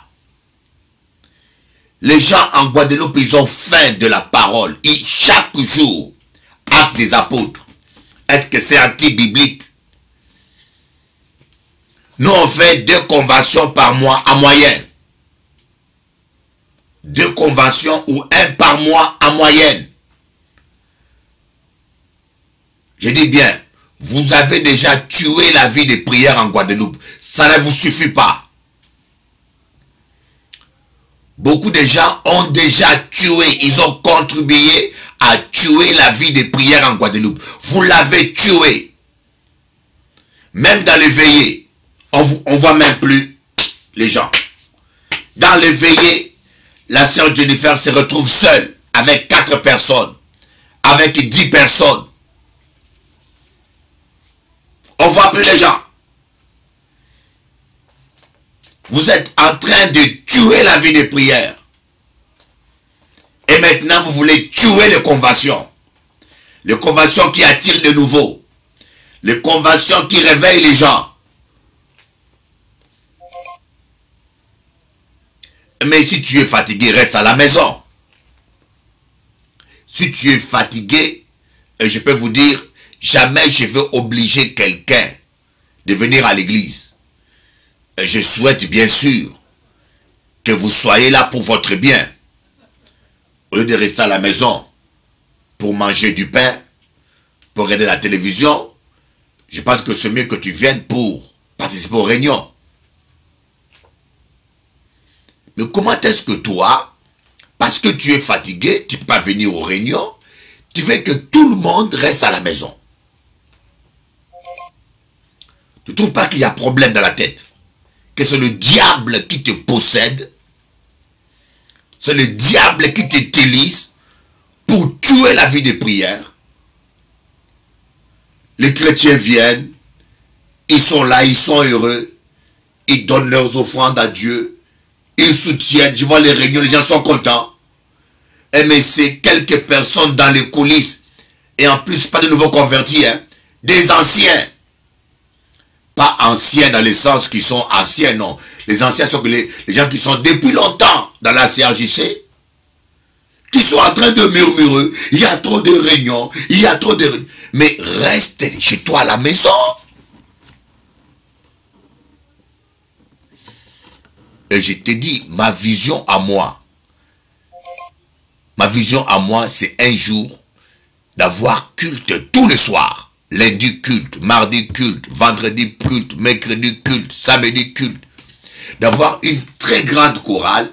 Les gens en Guadeloupe, ils ont faim de la parole. Chaque jour, Actes des apôtres. Est-ce que c'est anti-biblique? Nous, on fait 2 conventions par mois en moyenne. 2 conventions ou 1 par mois en moyenne. Je dis bien, vous avez déjà tué la vie des prières en Guadeloupe. Ça ne vous suffit pas. Beaucoup de gens ont déjà tué, ils ont contribué à tuer la vie des prières en Guadeloupe. Vous l'avez tué. Même dans les veillées, on voit même plus les gens. Dans les veillées, la sœur Jennifer se retrouve seule avec 4 personnes, avec 10 personnes. On voit plus les gens. Vous êtes en train de tuer la vie des prières. Et maintenant, vous voulez tuer les conventions. Les conventions qui attirent de nouveau. Les conventions qui réveillent les gens. Mais si tu es fatigué, reste à la maison. Si tu es fatigué, je peux vous dire, jamais je veux obliger quelqu'un de venir à l'église. Je souhaite bien sûr que vous soyez là pour votre bien. Au lieu de rester à la maison pour manger du pain, pour regarder la télévision, je pense que c'est mieux que tu viennes pour participer aux réunions. Mais comment est-ce que toi, parce que tu es fatigué, tu ne peux pas venir aux réunions, tu veux que tout le monde reste à la maison? Tu ne trouves pas qu'il y a problème dans la tête? Que c'est le diable qui te possède? C'est le diable qui t'utilise pour tuer la vie des prières? Les chrétiens viennent, ils sont là, ils sont heureux, ils donnent leurs offrandes à Dieu, ils soutiennent, je vois les réunions, les gens sont contents. Et mais c'est quelques personnes dans les coulisses, et en plus pas de nouveaux convertis, hein, des anciens. Pas anciens dans le sens qu'ils sont anciens, non. Les anciens sont les gens qui sont depuis longtemps dans la CRJC, qui sont en train de murmurer, il y a trop de réunions, il y a trop de réunions. Mais reste chez toi à la maison. Et je te dis, ma vision à moi, c'est un jour d'avoir culte tous les soirs. Lundi culte, mardi culte, vendredi culte, mercredi culte, samedi culte. D'avoir une très grande chorale,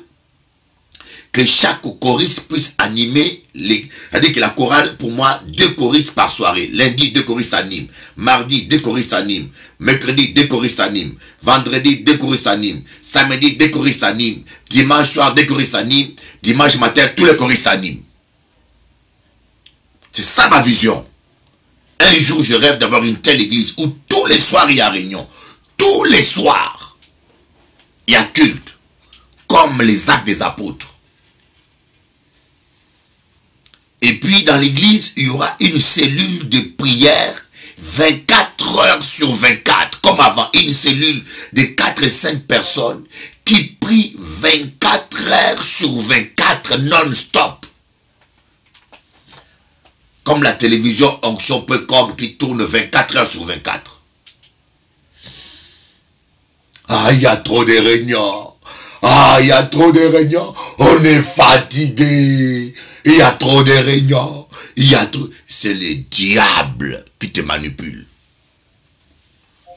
que chaque choriste puisse animer les... C'est-à-dire que la chorale, pour moi, 2 choristes par soirée. Lundi, 2 choristes animent. Mardi, 2 choristes animent. Mercredi, 2 choristes animent. Vendredi, 2 choristes animent. Samedi, 2 choristes animent. Dimanche soir, 2 choristes animent. Dimanche matin, tous les choristes animent. C'est ça ma vision. Un jour, je rêve d'avoir une telle église où tous les soirs, il y a réunion. Tous les soirs, il y a culte. Comme les Actes des apôtres. Et puis, dans l'église, il y aura une cellule de prière 24 heures sur 24. Comme avant, une cellule de 4 et 5 personnes qui prient 24 heures sur 24 non-stop. Comme la télévision Onction.com qui tourne 24 heures sur 24. Ah, il y a trop de réunions. Ah, il y a trop de réunions. On est fatigué. Il y a trop de réunions. Il y a trop... C'est le diable qui te manipule.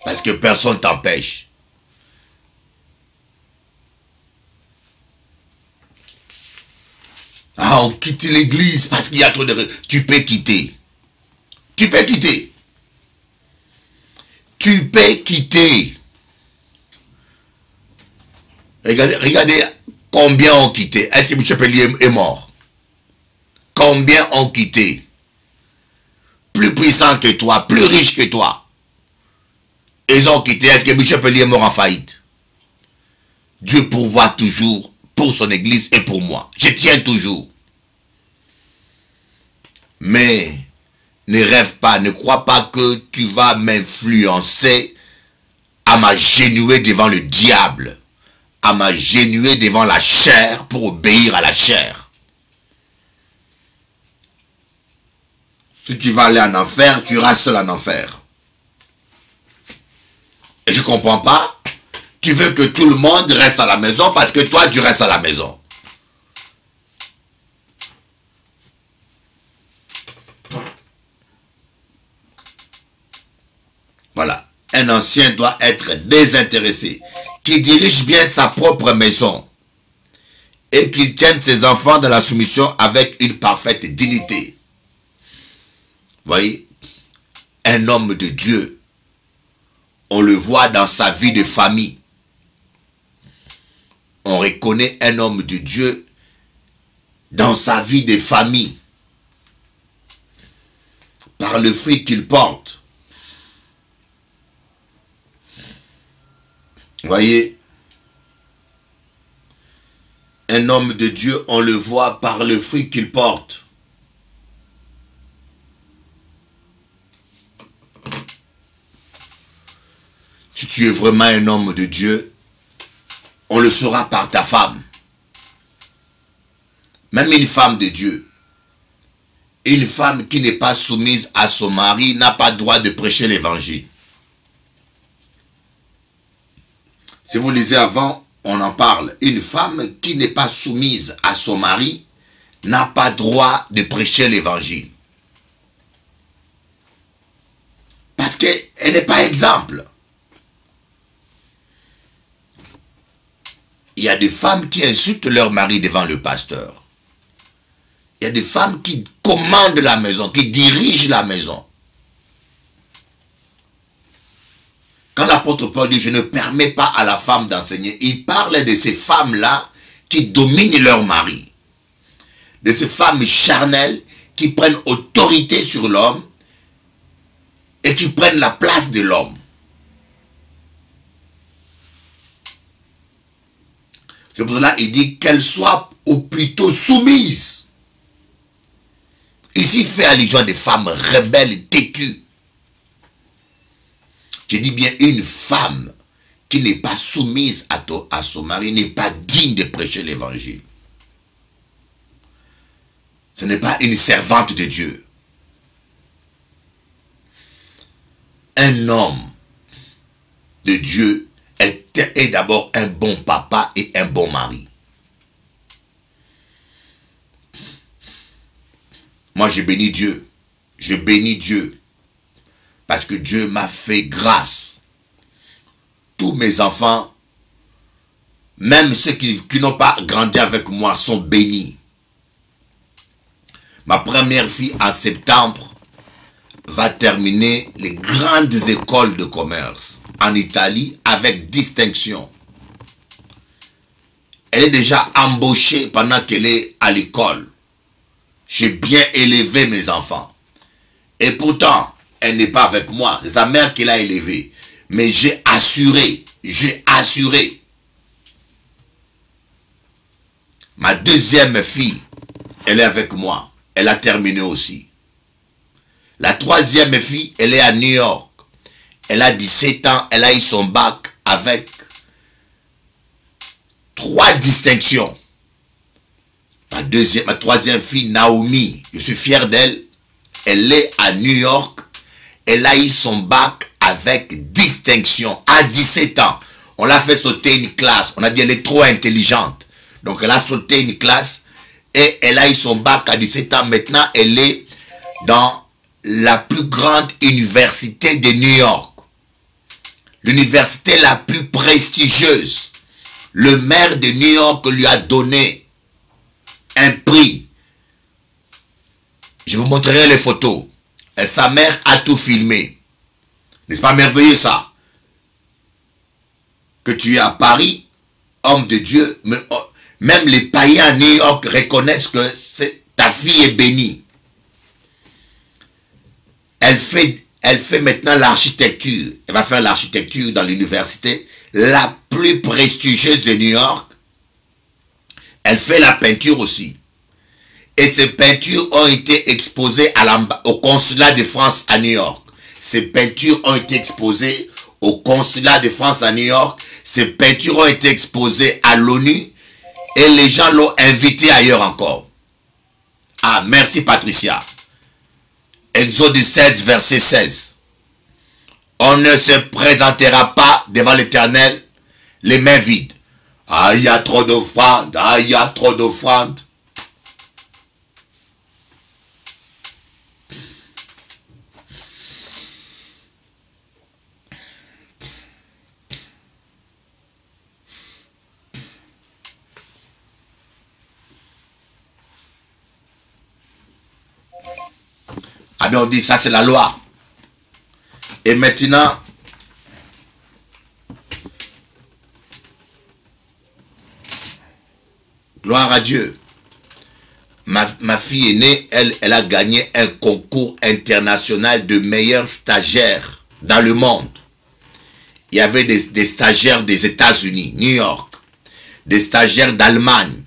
Parce que personne t'empêche. Ah, on quitte l'église parce qu'il y a trop de... Tu peux quitter. Tu peux quitter. Tu peux quitter. Regardez combien ont quitté. Est-ce que M. Pellier est mort? Combien ont quitté? Plus puissant que toi, plus riche que toi. Ils ont quitté. Est-ce que M. Pellier est mort en faillite? Dieu pourvoit toujours pour son église et pour moi. Je tiens toujours. Mais ne rêve pas, ne crois pas que tu vas m'influencer à m'agenouiller devant le diable, à m'agenouiller devant la chair pour obéir à la chair. Si tu vas aller en enfer, tu iras seul en enfer. Et je ne comprends pas. Tu veux que tout le monde reste à la maison parce que toi, tu restes à la maison. Voilà. Un ancien doit être désintéressé, qui dirige bien sa propre maison et qui tienne ses enfants dans la soumission avec une parfaite dignité. Voyez, un homme de Dieu, on le voit dans sa vie de famille. On reconnaît un homme de Dieu dans sa vie de famille par le fruit qu'il porte. Voyez, un homme de Dieu, on le voit par le fruit qu'il porte. Si tu es vraiment un homme de Dieu, on le saura par ta femme. Même une femme de Dieu. Une femme qui n'est pas soumise à son mari n'a pas droit de prêcher l'évangile. Si vous lisez avant, on en parle. Une femme qui n'est pas soumise à son mari n'a pas droit de prêcher l'évangile. Parce qu'elle n'est pas exemple. Il y a des femmes qui insultent leur mari devant le pasteur. Il y a des femmes qui commandent la maison, qui dirigent la maison. Quand l'apôtre Paul dit « Je ne permets pas à la femme d'enseigner », il parle de ces femmes-là qui dominent leur mari. De ces femmes charnelles qui prennent autorité sur l'homme et qui prennent la place de l'homme. C'est pour cela qu'il dit qu'elles soient ou plutôt soumises. Ici, il fait allusion à des femmes rebelles, têtues. Je dis bien une femme qui n'est pas soumise à son mari n'est pas digne de prêcher l'évangile. Ce n'est pas une servante de Dieu. Un homme de Dieu est d'abord un bon papa et un bon mari. Moi, je bénis Dieu. Je bénis Dieu. Parce que Dieu m'a fait grâce. Tous mes enfants, même ceux qui n'ont pas grandi avec moi, sont bénis. Ma première fille, en septembre, va terminer les grandes écoles de commerce en Italie avec distinction. Elle est déjà embauchée pendant qu'elle est à l'école. J'ai bien élevé mes enfants. Et pourtant, elle n'est pas avec moi. C'est sa mère qui l'a élevée. Mais j'ai assuré. Ma deuxième fille, elle est avec moi. Elle a terminé aussi. La troisième fille, elle est à New York. Elle a 17 ans. Elle a eu son bac avec 3 distinctions. Ma troisième fille, Naomi, je suis fier d'elle. Elle est à New York. Elle a eu son bac avec distinction à 17 ans. On l'a fait sauter une classe. On a dit elle est trop intelligente. Donc elle a sauté une classe et elle a eu son bac à 17 ans. Maintenant, elle est dans la plus grande université de New York. L'université la plus prestigieuse. Le maire de New York lui a donné un prix. Je vous montrerai les photos. Et sa mère a tout filmé. N'est-ce pas merveilleux ça? Que tu es à Paris, homme de Dieu, mais même les païens à New York reconnaissent que ta fille est bénie. Elle fait maintenant l'architecture. Elle va faire l'architecture dans l'université la plus prestigieuse de New York. Elle fait la peinture aussi. Et ces peintures ont été exposées au consulat de France à New York. Ces peintures ont été exposées au consulat de France à New York. Ces peintures ont été exposées à l'ONU et les gens l'ont invité ailleurs encore. Ah, merci Patricia. Exode 16, verset 16. On ne se présentera pas devant l'Éternel les mains vides. Ah, il y a trop d'offrandes. Ah, il y a trop d'offrandes. Ah bien, on dit ça c'est la loi. Et maintenant, gloire à Dieu. Ma fille aînée, elle a gagné un concours international de meilleurs stagiaires dans le monde. Il y avait des stagiaires des États-Unis, New York, des stagiaires d'Allemagne,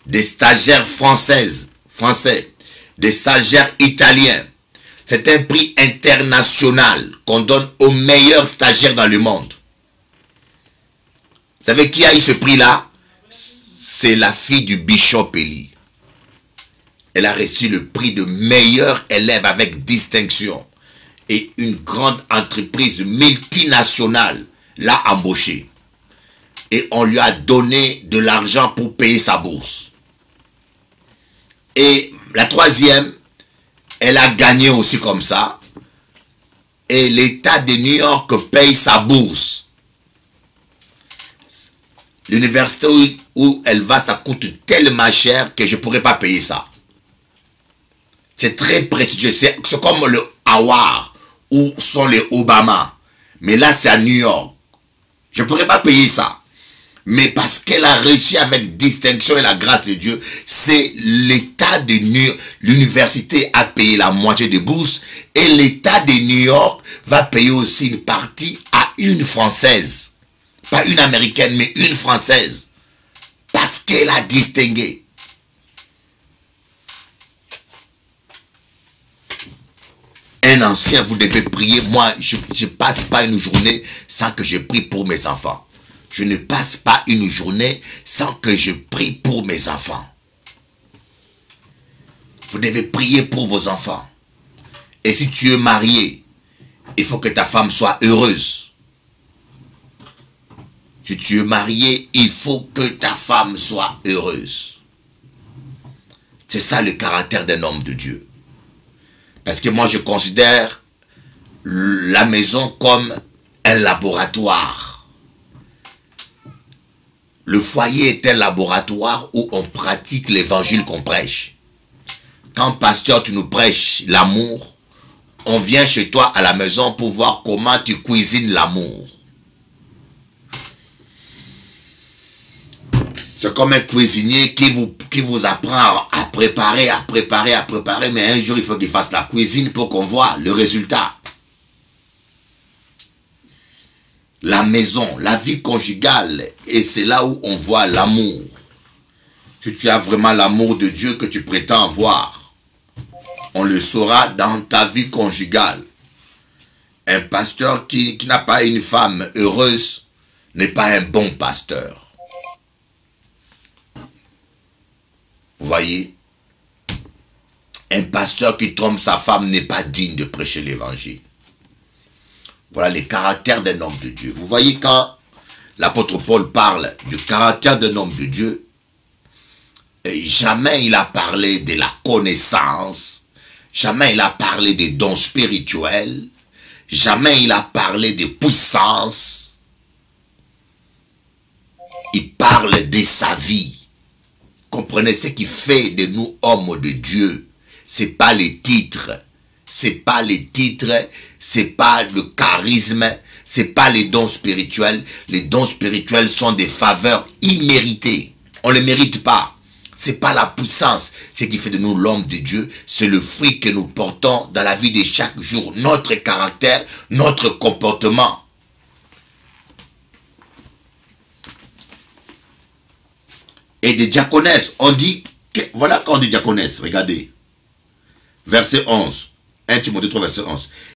des stagiaires français, des stagiaires italiens. C'est un prix international qu'on donne aux meilleurs stagiaires dans le monde. Vous savez qui a eu ce prix-là? C'est la fille du Bishop Eli. Elle a reçu le prix de meilleur élève avec distinction. Et une grande entreprise multinationale l'a embauchée. Et on lui a donné de l'argent pour payer sa bourse. Et la troisième, elle a gagné aussi comme ça. Et l'État de New York paye sa bourse. L'université où elle va, ça coûte tellement cher que je ne pourrais pas payer ça. C'est très prestigieux. C'est comme le Howard ou sont les Obama. Mais là, c'est à New York. Je ne pourrais pas payer ça. Mais parce qu'elle a réussi avec distinction et la grâce de Dieu, c'est l'État de New York. L'université a payé la moitié des bourses et l'État de New York va payer aussi une partie à une Française. Pas une Américaine, mais une Française. Parce qu'elle a distingué. Un ancien, vous devez prier. Moi, je ne passe pas une journée sans que je prie pour mes enfants. Je ne passe pas une journée sans que je prie pour mes enfants. Vous devez prier pour vos enfants. Et si tu es marié, il faut que ta femme soit heureuse. Si tu es marié, il faut que ta femme soit heureuse. C'est ça le caractère d'un homme de Dieu. Parce que moi, je considère la maison comme un laboratoire. Le foyer est un laboratoire où on pratique l'évangile qu'on prêche. Quand, pasteur, tu nous prêches l'amour, on vient chez toi à la maison pour voir comment tu cuisines l'amour. C'est comme un cuisinier qui vous apprend à préparer, mais un jour il faut qu'il fasse la cuisine pour qu'on voit le résultat. La maison, la vie conjugale, et c'est là où on voit l'amour. Si tu as vraiment l'amour de Dieu que tu prétends avoir, on le saura dans ta vie conjugale. Un pasteur qui n'a pas une femme heureuse n'est pas un bon pasteur. Vous voyez? Un pasteur qui trompe sa femme n'est pas digne de prêcher l'évangile. Voilà les caractères d'un homme de Dieu. Vous voyez quand l'apôtre Paul parle du caractère d'un homme de Dieu, jamais il a parlé de la connaissance, jamais il a parlé des dons spirituels, jamais il a parlé de puissance. Il parle de sa vie. Comprenez ce qui fait de nous hommes de Dieu. C'est pas les titres. C'est pas les titres. C'est pas le charisme. C'est pas les dons spirituels. Les dons spirituels sont des faveurs imméritées. On ne les mérite pas. C'est pas la puissance. Ce qui fait de nous l'homme de Dieu, c'est le fruit que nous portons dans la vie de chaque jour. Notre caractère, notre comportement. Et des diaconesses, on dit, voilà quand on dit diaconesse, regardez. Verset 11. 1 Timothée 3, verset 11.